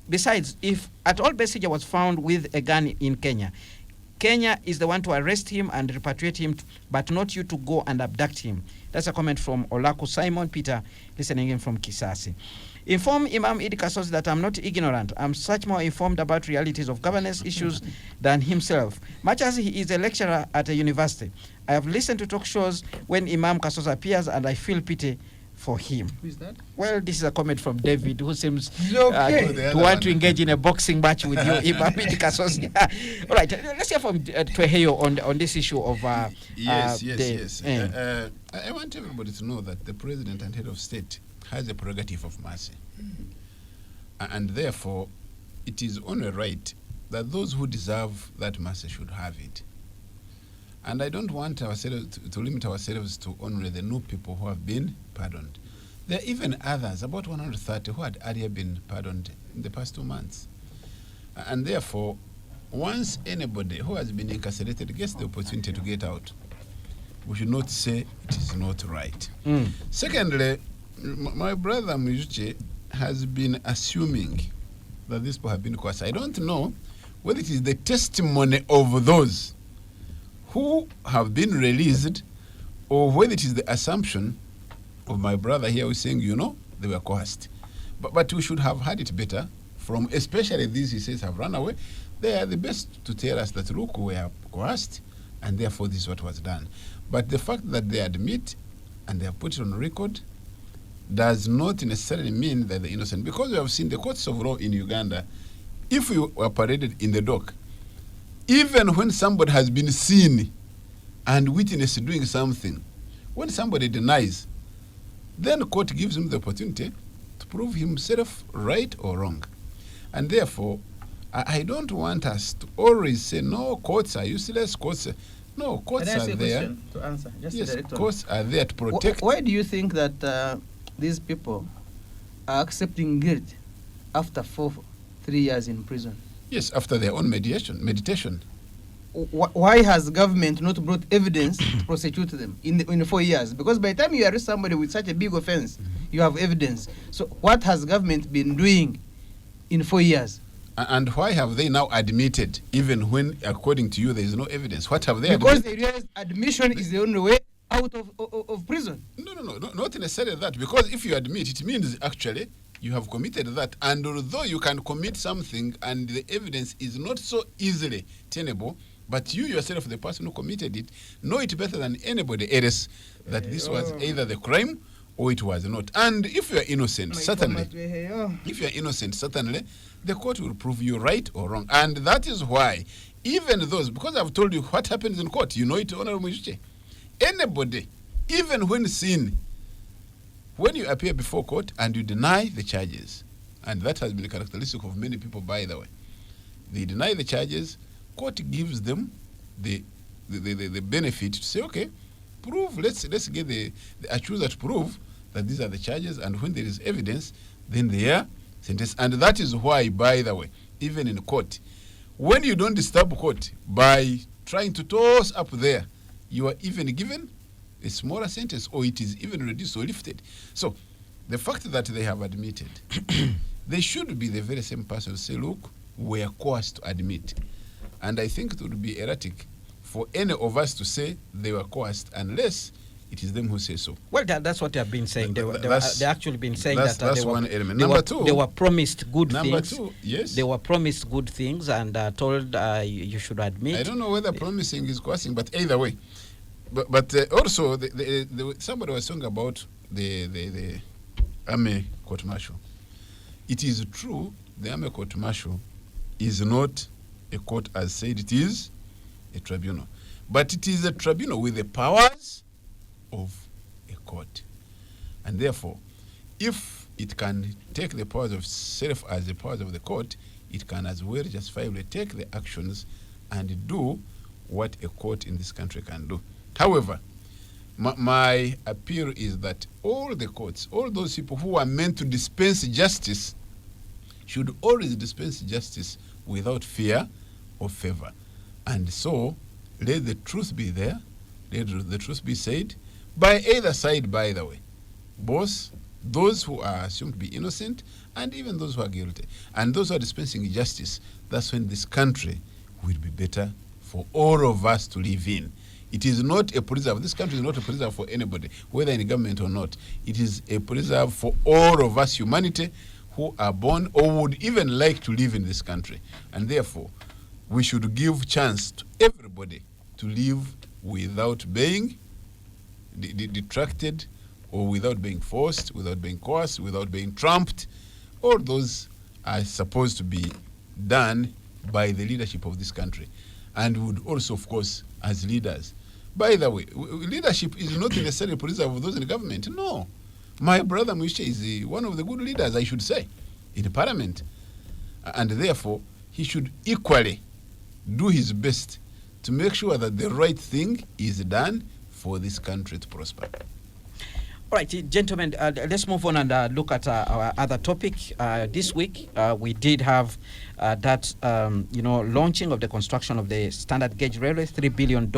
Besides, if at all Besigye was found with a gun in Kenya, Kenya is the one to arrest him and repatriate him, but not you to go and abduct him. That's a comment from Olaku Simon Peter, listening in from Kisasi. Inform Imam Idi Kasozi that I'm not ignorant. I'm much more informed about realities of governance issues than himself. Much as he is a lecturer at a university, I have listened to talk shows when Imam Kasozi appears, and I feel pity for him. Who is that? Well, this is a comment from David, who seems Okay. to want to engage in a boxing match with you, Imam Idi Kasozi. All right, let's hear from Tweheyo on this issue of yes. I want everybody to know that the president and head of state has a prerogative of mercy. And therefore, it is only right that those who deserve that mercy should have it. And I don't want ourselves to limit ourselves to only the new people who have been pardoned. There are even others, about 130, who had earlier been pardoned in the past 2 months. And therefore, once anybody who has been incarcerated gets the opportunity to get out, we should not say it is not right. Secondly, my brother Mwijushe has been assuming that these people have been coerced. I don't know whether it is the testimony of those who have been released or whether it is the assumption of my brother here who's saying, they were coerced. But we should have had it better from, especially these he says have run away. They are the best to tell us that, look, we are coerced, and therefore this is what was done. But the fact that they admit and they have put it on record does not necessarily mean that they're innocent, because we have seen the courts of law in Uganda. If we were paraded in the dock, even when somebody has been seen and witnessed doing something, when somebody denies, then the court gives him the opportunity to prove himself right or wrong. And therefore, I don't want us to always say, no, courts are useless, no, courts are there. To answer? Just yes, courts are there to protect. Why do you think that these people are accepting guilt after 3 years in prison? Yes, after their own meditation. Why has the government not brought evidence to prosecute them in 4 years? Because by the time you arrest somebody with such a big offense, you have evidence. So what has the government been doing in 4 years? And why have they now admitted, even when, according to you, there is no evidence? What have they because admitted? They realized admission is the only way out of prison. No, not necessarily that. Because if you admit, it means actually you have committed that. And although you can commit something and the evidence is not so easily tenable, But you yourself, the person who committed it, know it better than anybody else that this was either the crime or it was not. And if you are innocent, certainly, the court will prove you right or wrong. And that is why, even those, because I've told you what happens in court, you know it, Honorable Mwichuche. Anybody, even when seen, when you appear before court and you deny the charges, and that has been a characteristic of many people, by the way, they deny the charges, court gives them the benefit to say, okay, prove, let's get the accuser to prove that these are the charges, and when there is evidence, then they are sentenced. And that is why, by the way, even in court, when you don't disturb court by trying to toss up there, you are even given a smaller sentence, or it is even reduced or lifted. So the fact that they have admitted, they should be the very same person to say, look, we are coerced to admit. And I think it would be erratic for any of us to say they were coerced unless it is them who say so. Well, that's what they have been saying. They actually been saying that's one element. Number two, they were promised good things. Number two, yes. They were promised good things and told you should admit. I don't know whether promising is coercing, but either way. But also, somebody was talking about the Army Court Martial. It is true, the Army Court Martial is not a court as said it is a tribunal. But it is a tribunal with the powers of a court. And therefore, if it can take the powers of self as the powers of the court, it can as well justifiably take the actions and do what a court in this country can do. However, my appeal is that all the courts, all those people who are meant to dispense justice, should always dispense justice without fear or favor. And so, let the truth be there, let the truth be said, by either side, by the way. Both those who are assumed to be innocent and even those who are guilty. And those who are dispensing justice, that's when this country will be better for all of us to live in. It is not a preserve. This country is not a preserve for anybody, whether in government or not. It is a preserve for all of us, humanity, who are born or would even like to live in this country. And therefore, we should give chance to everybody to live without being detracted, or without being forced, without being coerced, without being trumped. All those are supposed to be done by the leadership of this country. And would also, of course, as leaders. By the way, leadership is not necessarily a preserve of those in the government. No. My brother Mwichuche is one of the good leaders, I should say, in Parliament. And therefore, he should equally do his best to make sure that the right thing is done for this country to prosper. All right, gentlemen, let's move on and look at our other topic. This week, we did have launching of the construction of the standard gauge railway, $3 billion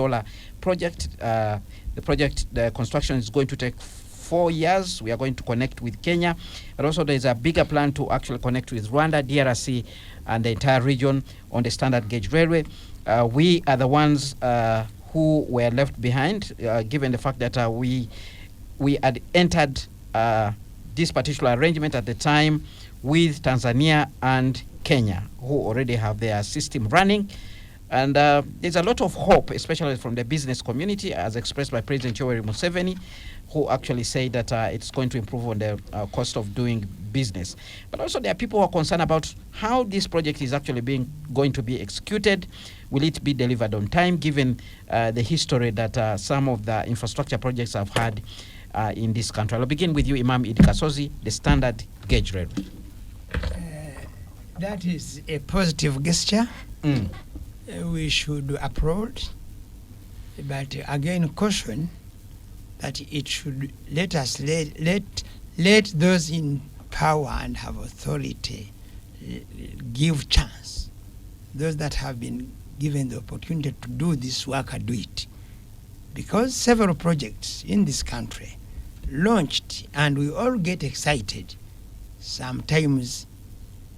project. The construction is going to take 4 years. We are going to connect with Kenya, but also there is a bigger plan to actually connect with Rwanda, DRC, and the entire region on the standard gauge railway. We are the ones who were left behind, given the fact that we had entered this particular arrangement at the time with Tanzania and Kenya, who already have their system running. And there's a lot of hope, especially from the business community, as expressed by President Yoweri Museveni, who actually say that it's going to improve on the cost of doing business. But also there are people who are concerned about how this project is actually going to be executed. Will it be delivered on time, given the history that some of the infrastructure projects have had in this country? I'll begin with you, Imam Idi Kasozi, the standard gauge railway. That is a positive gesture. We should applaud, but again caution that it should let those in power and have authority give chance. Those that have been given the opportunity to do this work do it. Because several projects in this country launched and we all get excited, sometimes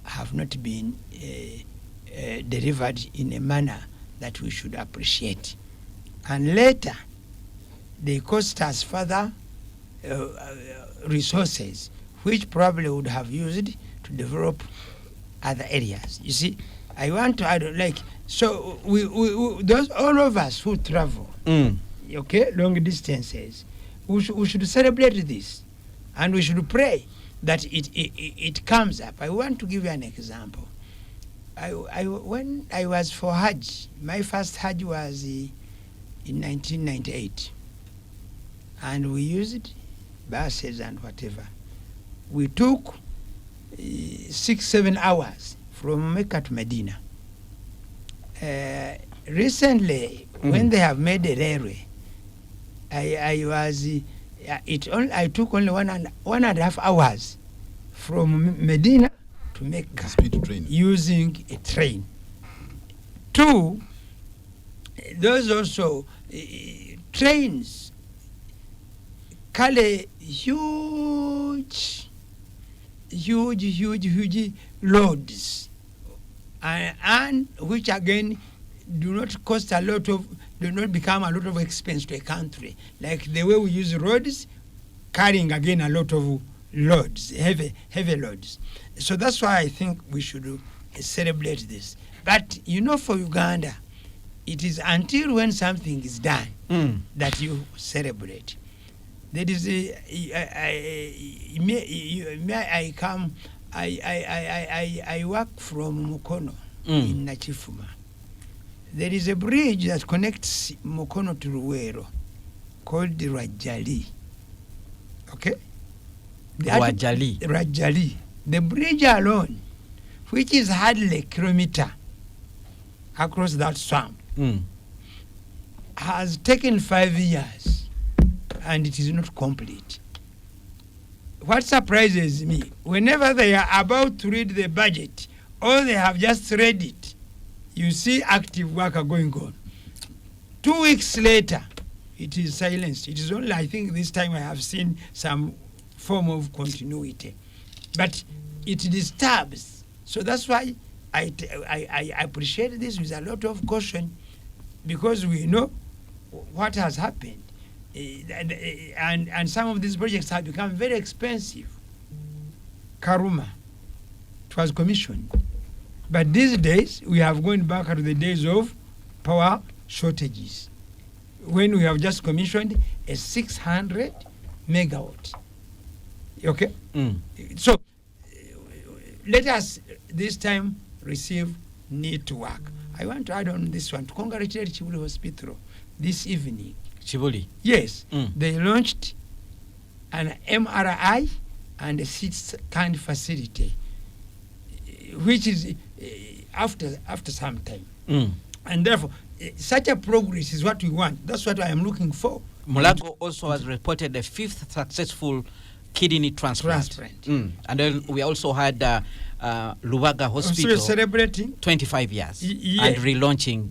have not been delivered in a manner that we should appreciate. And later, they cost us further resources, which probably would have used to develop other areas. You see, I want to add, like So those all of us who travel, okay, long distances, we should celebrate this, and we should pray that it comes up. I want to give you an example. When I was for Hajj, my first Hajj was in 1998, and we used buses and whatever. We took 6-7 hours from Mecca to Medina. Recently, when they have made a railway, I took only 1.5 hours from Medina to Mecca Speed train. using a train. 2, those also trains carry huge loads, and which again do not become a lot of expense to a country, like the way we use roads carrying again a lot of loads, heavy loads. So that's why I think we should celebrate this. But for Uganda, it is until when something is done that you celebrate. There is I work from Mukono in Nachifuma. There is a bridge that connects Mukono to Ruwero called the Rajali. Okay? Rajali. The bridge alone, which is hardly a kilometer across that swamp, has taken 5 years, and it is not complete. What surprises me, whenever they are about to read the budget, or they have just read it, you see active work going on. 2 weeks later, it is silenced. It is only, I think, this time I have seen some form of continuity. But it disturbs. So that's why I appreciate this with a lot of caution, because we know what has happened. And some of these projects have become very expensive. Karuma, it was commissioned. But these days, we have gone back to the days of power shortages, when we have just commissioned a 600 megawatt. Okay? So, let us this time receive need to work. I want to add on this one to congratulate Chibuli Hospital this evening. Chibuli? Yes. They launched an MRI and a CT scan facility, which is after some time. And therefore, such a progress is what we want. That's what I am looking for. Mulago also has reported the 5th successful kidney transplant. And then we also had Lubaga Hospital celebrating 25 years and relaunching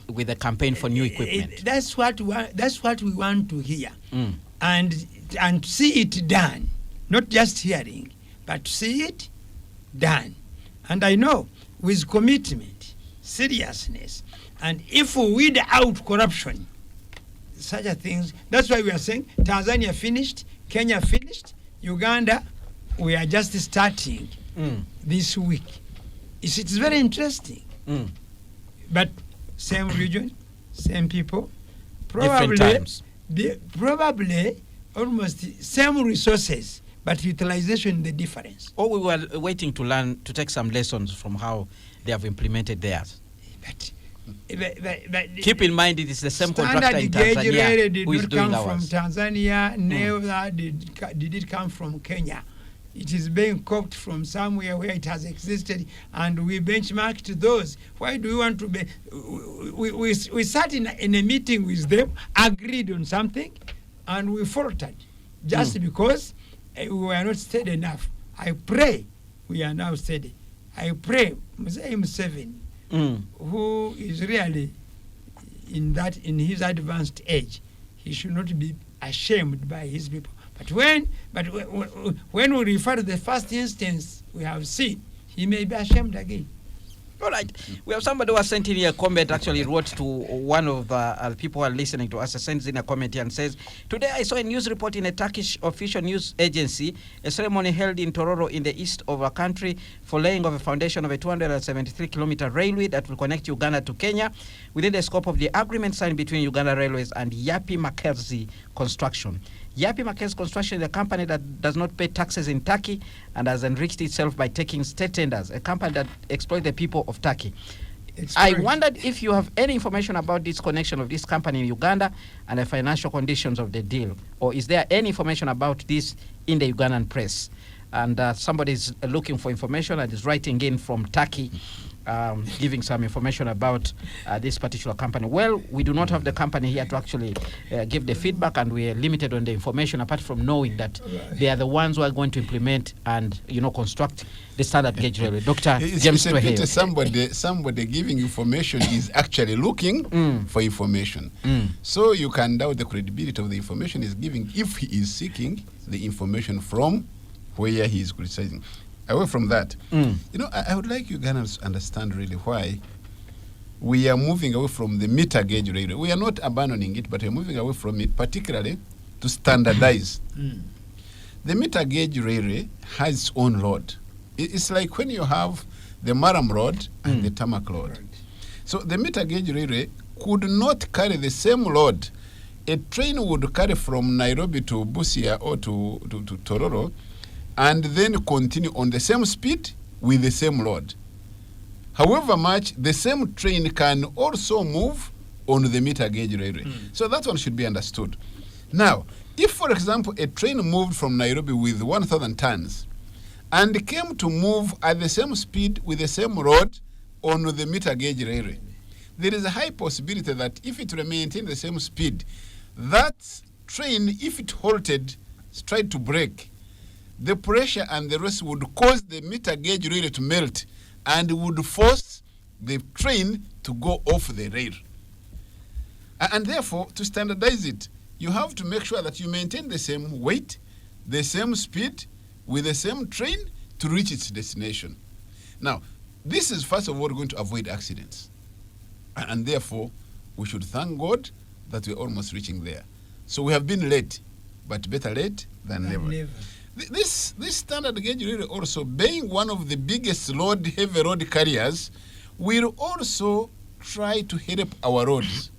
with a campaign for new equipment. That's what we want to hear, and see it done, not just hearing, but to see it done. And I know with commitment, seriousness, and if we weed out corruption, such a things. That's why we are saying Tanzania finished, Kenya finished, Uganda, we are just starting this week. It's very interesting. But same region, same people, different times. Probably almost same resources, but utilization the difference. Or we were waiting to learn, to take some lessons from how they have implemented theirs. But keep in mind it is the same contractor in Tanzania who is doing ours. From Tanzania, neither did it come from Kenya. It is being copied from somewhere where it has existed, and we benchmarked those. Why do we want to be? We sat in a meeting with them, agreed on something, and we faltered just because we were not steady enough. I pray we are now steady. I pray Mzee Museveni, who is really in his advanced age, he should not be ashamed by his people. But when we refer to the first instance we have seen, he may be ashamed again. All right. We have somebody who has sent in a comment, actually wrote to one of the people who are listening to us, sends in a comment here and says, today I saw a news report in a Turkish official news agency, a ceremony held in Tororo in the east of our country for laying of a foundation of a 273-kilometer railway that will connect Uganda to Kenya within the scope of the agreement signed between Uganda Railways and Yapi Makelzi Construction. Yapi Makelzi Construction is a company that does not pay taxes in Turkey and has enriched itself by taking state tenders, a company that exploits the people of Turkey. I wondered if you have any information about this connection of this company in Uganda and the financial conditions of the deal, or is there any information about this in the Ugandan press? And somebody is looking for information and is writing in from Turkey, giving some information about this particular company. Well, we do not have the company here to actually give the feedback, and we are limited on the information apart from knowing that they are the ones who are going to implement and construct the standard gauge railway. Dr. James Peter, somebody giving information is actually looking for information. So you can doubt the credibility of the information he's giving if he is seeking the information from where he is criticizing. Away from that, I would like Ugandans to understand really why we are moving away from the meter gauge railway. We are not abandoning it, but we are moving away from it, particularly to standardize. The meter gauge railway has its own road. It's like when you have the Maram road and the tarmac road. So the meter gauge railway could not carry the same load a train would carry from Nairobi to Busia or to Tororo, and then continue on the same speed with the same load. However much, the same train can also move on the meter gauge railway. So that one should be understood. Now, if, for example, a train moved from Nairobi with 1,000 tons and came to move at the same speed with the same road on the meter gauge railway, there is a high possibility that if it maintained the same speed, that train, if it halted, tried to brake, the pressure and the rest would cause the meter gauge railway to melt and would force the train to go off the rail. And therefore, to standardize it, you have to make sure that you maintain the same weight, the same speed, with the same train to reach its destination. Now, this is first of all going to avoid accidents. And therefore, we should thank God that we're almost reaching there. So we have been late, but better late than never. This standard gauge railway also, being one of the biggest heavy road carriers, will also try to help our roads.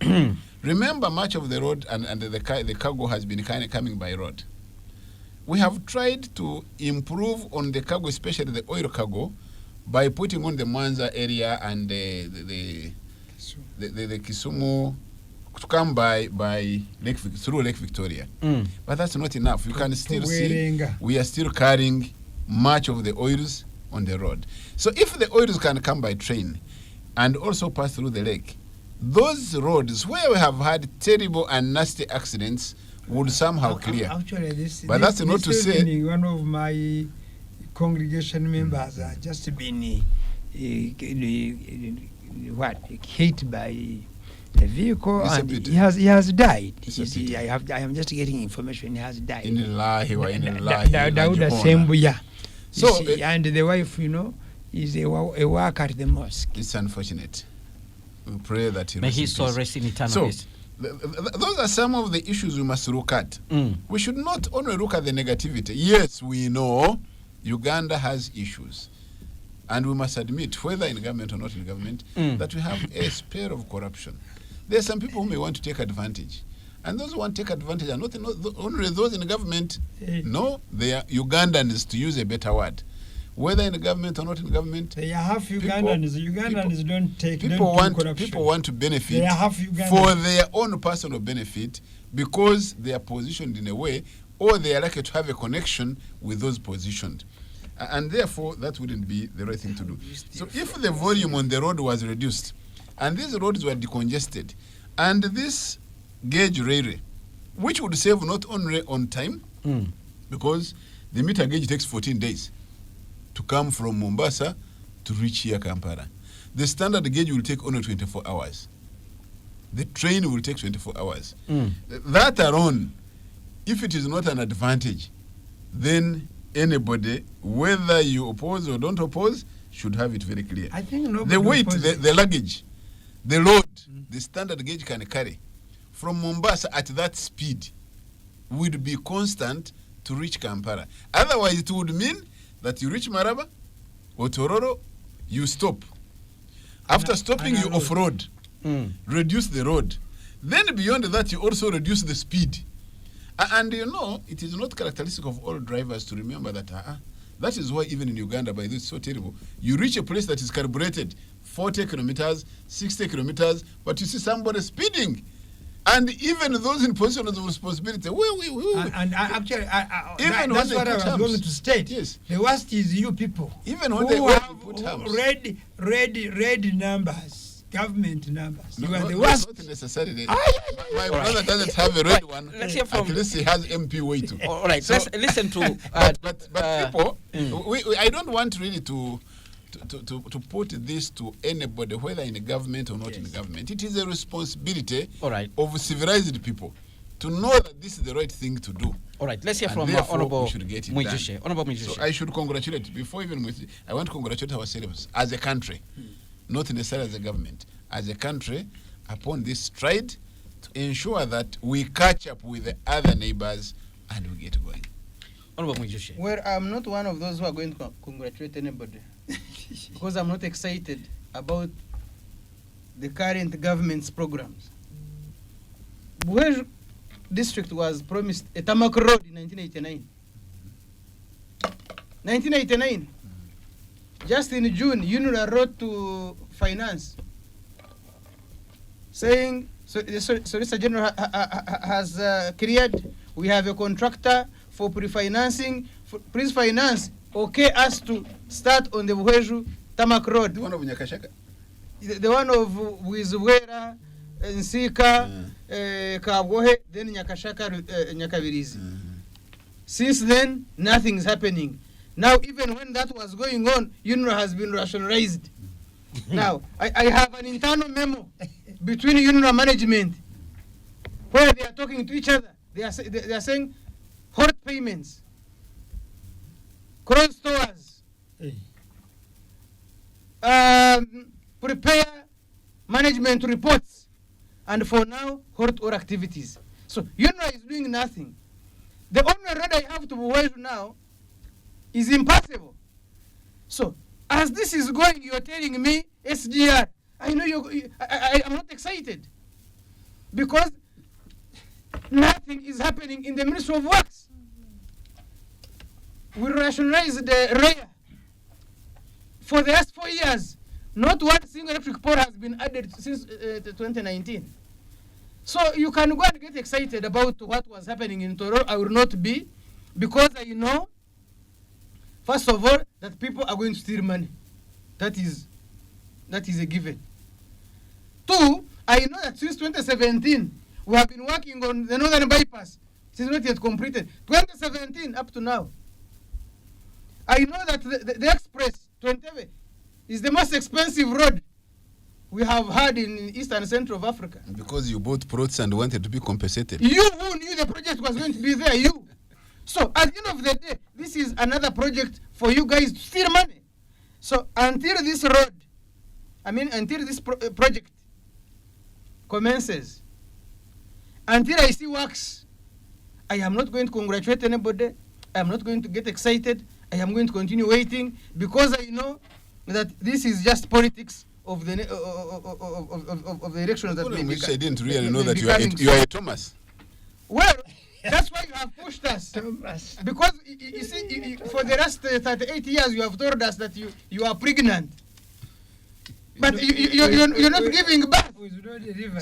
Remember, much of the road and the cargo has been kind of coming by road. We have tried to improve on the cargo, especially the oil cargo, by putting on the Mwanza area and the Kisumu to come by through Lake Victoria. But that's not enough. You can still see we are still carrying much of the oils on the road. So if the oils can come by train and also pass through the lake, those roads where we have had terrible and nasty accidents would somehow clear. Actually, but that's not to say one of my congregation members has just been hit by a vehicle, and he has died. I am just getting information. He has died. Dauda Sembuya. So and the wife, is a worker at the mosque. It's unfortunate. We pray that he may his soul rest in eternal peace. Those are some of the issues we must look at. We should not only look at the negativity. Yes, we know Uganda has issues, and we must admit, whether in government or not in government, that we have a spare of corruption. There are some people who may want to take advantage, and those who want to take advantage are not only those in government. No, they are Ugandans, to use a better word. Whether in government or not in government, they are half Ugandans. Ugandans don't take. People want to benefit for their own personal benefit because they are positioned in a way, or they are likely to have a connection with those positioned, and therefore that wouldn't be the right thing to do. So if the volume on the road was reduced, and these roads were decongested, and this gauge railway, which would save not only on time, because the meter gauge takes 14 days to come from Mombasa to reach here Kampala. The standard gauge will take only 24 hours. The train will take 24 hours. That alone, if it is not an advantage, then anybody, whether you oppose or don't oppose, should have it very clear. I think nobody The weight, opposes the luggage, the load, the standard gauge can carry from Mombasa at that speed would be constant to reach Kampala. Otherwise, it would mean that you reach Maraba or Tororo, you stop. After stopping, you off-road, reduce the road. Then beyond that, you also reduce the speed. And you know, it is not characteristic of all drivers to remember that. That is why even in Uganda, by this, it's so terrible. You reach a place that is carbureted 40 kilometers, 60 kilometers, but you see somebody speeding. And even those in positions of responsibility, and actually, Even that's when what they I put was humps. going to state. Yes. The worst is you people. Even when who they have put humps. red numbers, government numbers. No, You are no, the no, worst. not necessarily. Aye, My brother doesn't have a red one. Let's hear from- At least he has MP weight. All right, So- let's listen to. But people, I don't want really to put this to anybody, whether in the government or not in the government. It is a responsibility All right. of civilized people to know that this is the right thing to do. All right, let's hear And from therefore, Honorable we should get it Mwijushe. done. Honorable So Mwijushe. I should congratulate, before even with, I want to congratulate ourselves as a country, not necessarily as a government, as a country, upon this stride to ensure that we catch up with the other neighbors and we get going. Honorable Mwijushe. Well, I'm not one of those who are going to congratulate anybody because I'm not excited about the current government's programs. Where district was promised a tarmac road in 1989. 1989. Just in June, UNRWA wrote to finance saying, so the Solicitor General has cleared, we have a contractor for pre-financing, please finance, okay us to start on the Buheju tarmac road. The one of Nyakashaka? The one of Wizwera, Nsika, Kabwohe, then Nyakashaka, Nyakabirizi. Since then, nothing is happening. Now, even when that was going on, UNRWA has been rationalized. Now, I have an internal memo between UNRWA management where they are talking to each other. They are saying hot payments, cross stores, prepare management reports, and for now, hot or activities. So UNRWA is doing nothing. The only road I have to Buheju now is impossible. So as this is going, you're telling me SGR. I know I'm not excited because nothing is happening in the Ministry of Works. We rationalized the REA for the last 4 years. Not one single electric pole has been added since 2019. So you can go and get excited about what was happening in Toro. I will not be, because I know, first of all, that people are going to steal money. That is a given. Two, I know that since 2017, we have been working on the Northern Bypass. It is not yet completed. 2017 up to now. I know that the Express 20 is the most expensive road we have had in East and Central of Africa. Because you bought plots and wanted to be compensated. You who knew the project was going to be there, you. So at the end of the day, this is another project for you guys to steal money. So until this road, until this project commences, until I see works, I am not going to congratulate anybody. I am not going to get excited. I am going to continue waiting because I know that this is just politics of the of the elections that may Which become, I didn't really know may that becoming you are a Thomas. Well, that's why you have pushed us. Because you see, for the last 38 years, you have told us that you are pregnant. But you're not giving birth.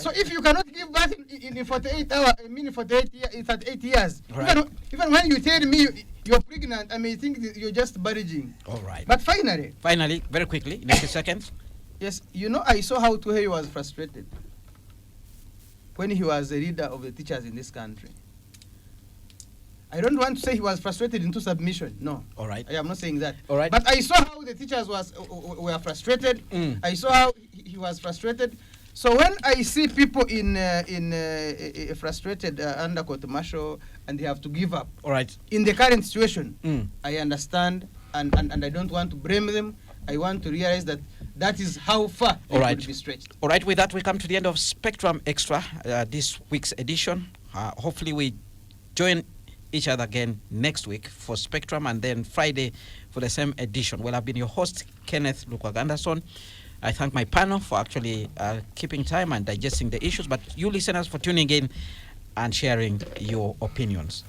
So if you cannot give birth in 48 hours, 38 years, Right. even when you tell me you're pregnant, I may think that you're just barraging. All right. But finally, Very quickly, in 80 seconds. yes, I saw how Tuhei was frustrated when he was the leader of the teachers in this country. I don't want to say he was frustrated into submission. No. All right. I am not saying that. All right. But I saw how the teachers were frustrated. I saw how he was frustrated. So when I see people in frustrated under court martial and they have to give up All right. in the current situation, I understand and I don't want to blame them. I want to realize that that is how far All it right. could be stretched. All right, with that, we come to the end of Spectrum Extra, this week's edition. Hopefully, we join each other again next week for Spectrum, and then Friday for the same edition. Well, I've been your host, Kenneth Lukwaganderson. I thank my panel for actually keeping time and digesting the issues, but you listeners for tuning in and sharing your opinions.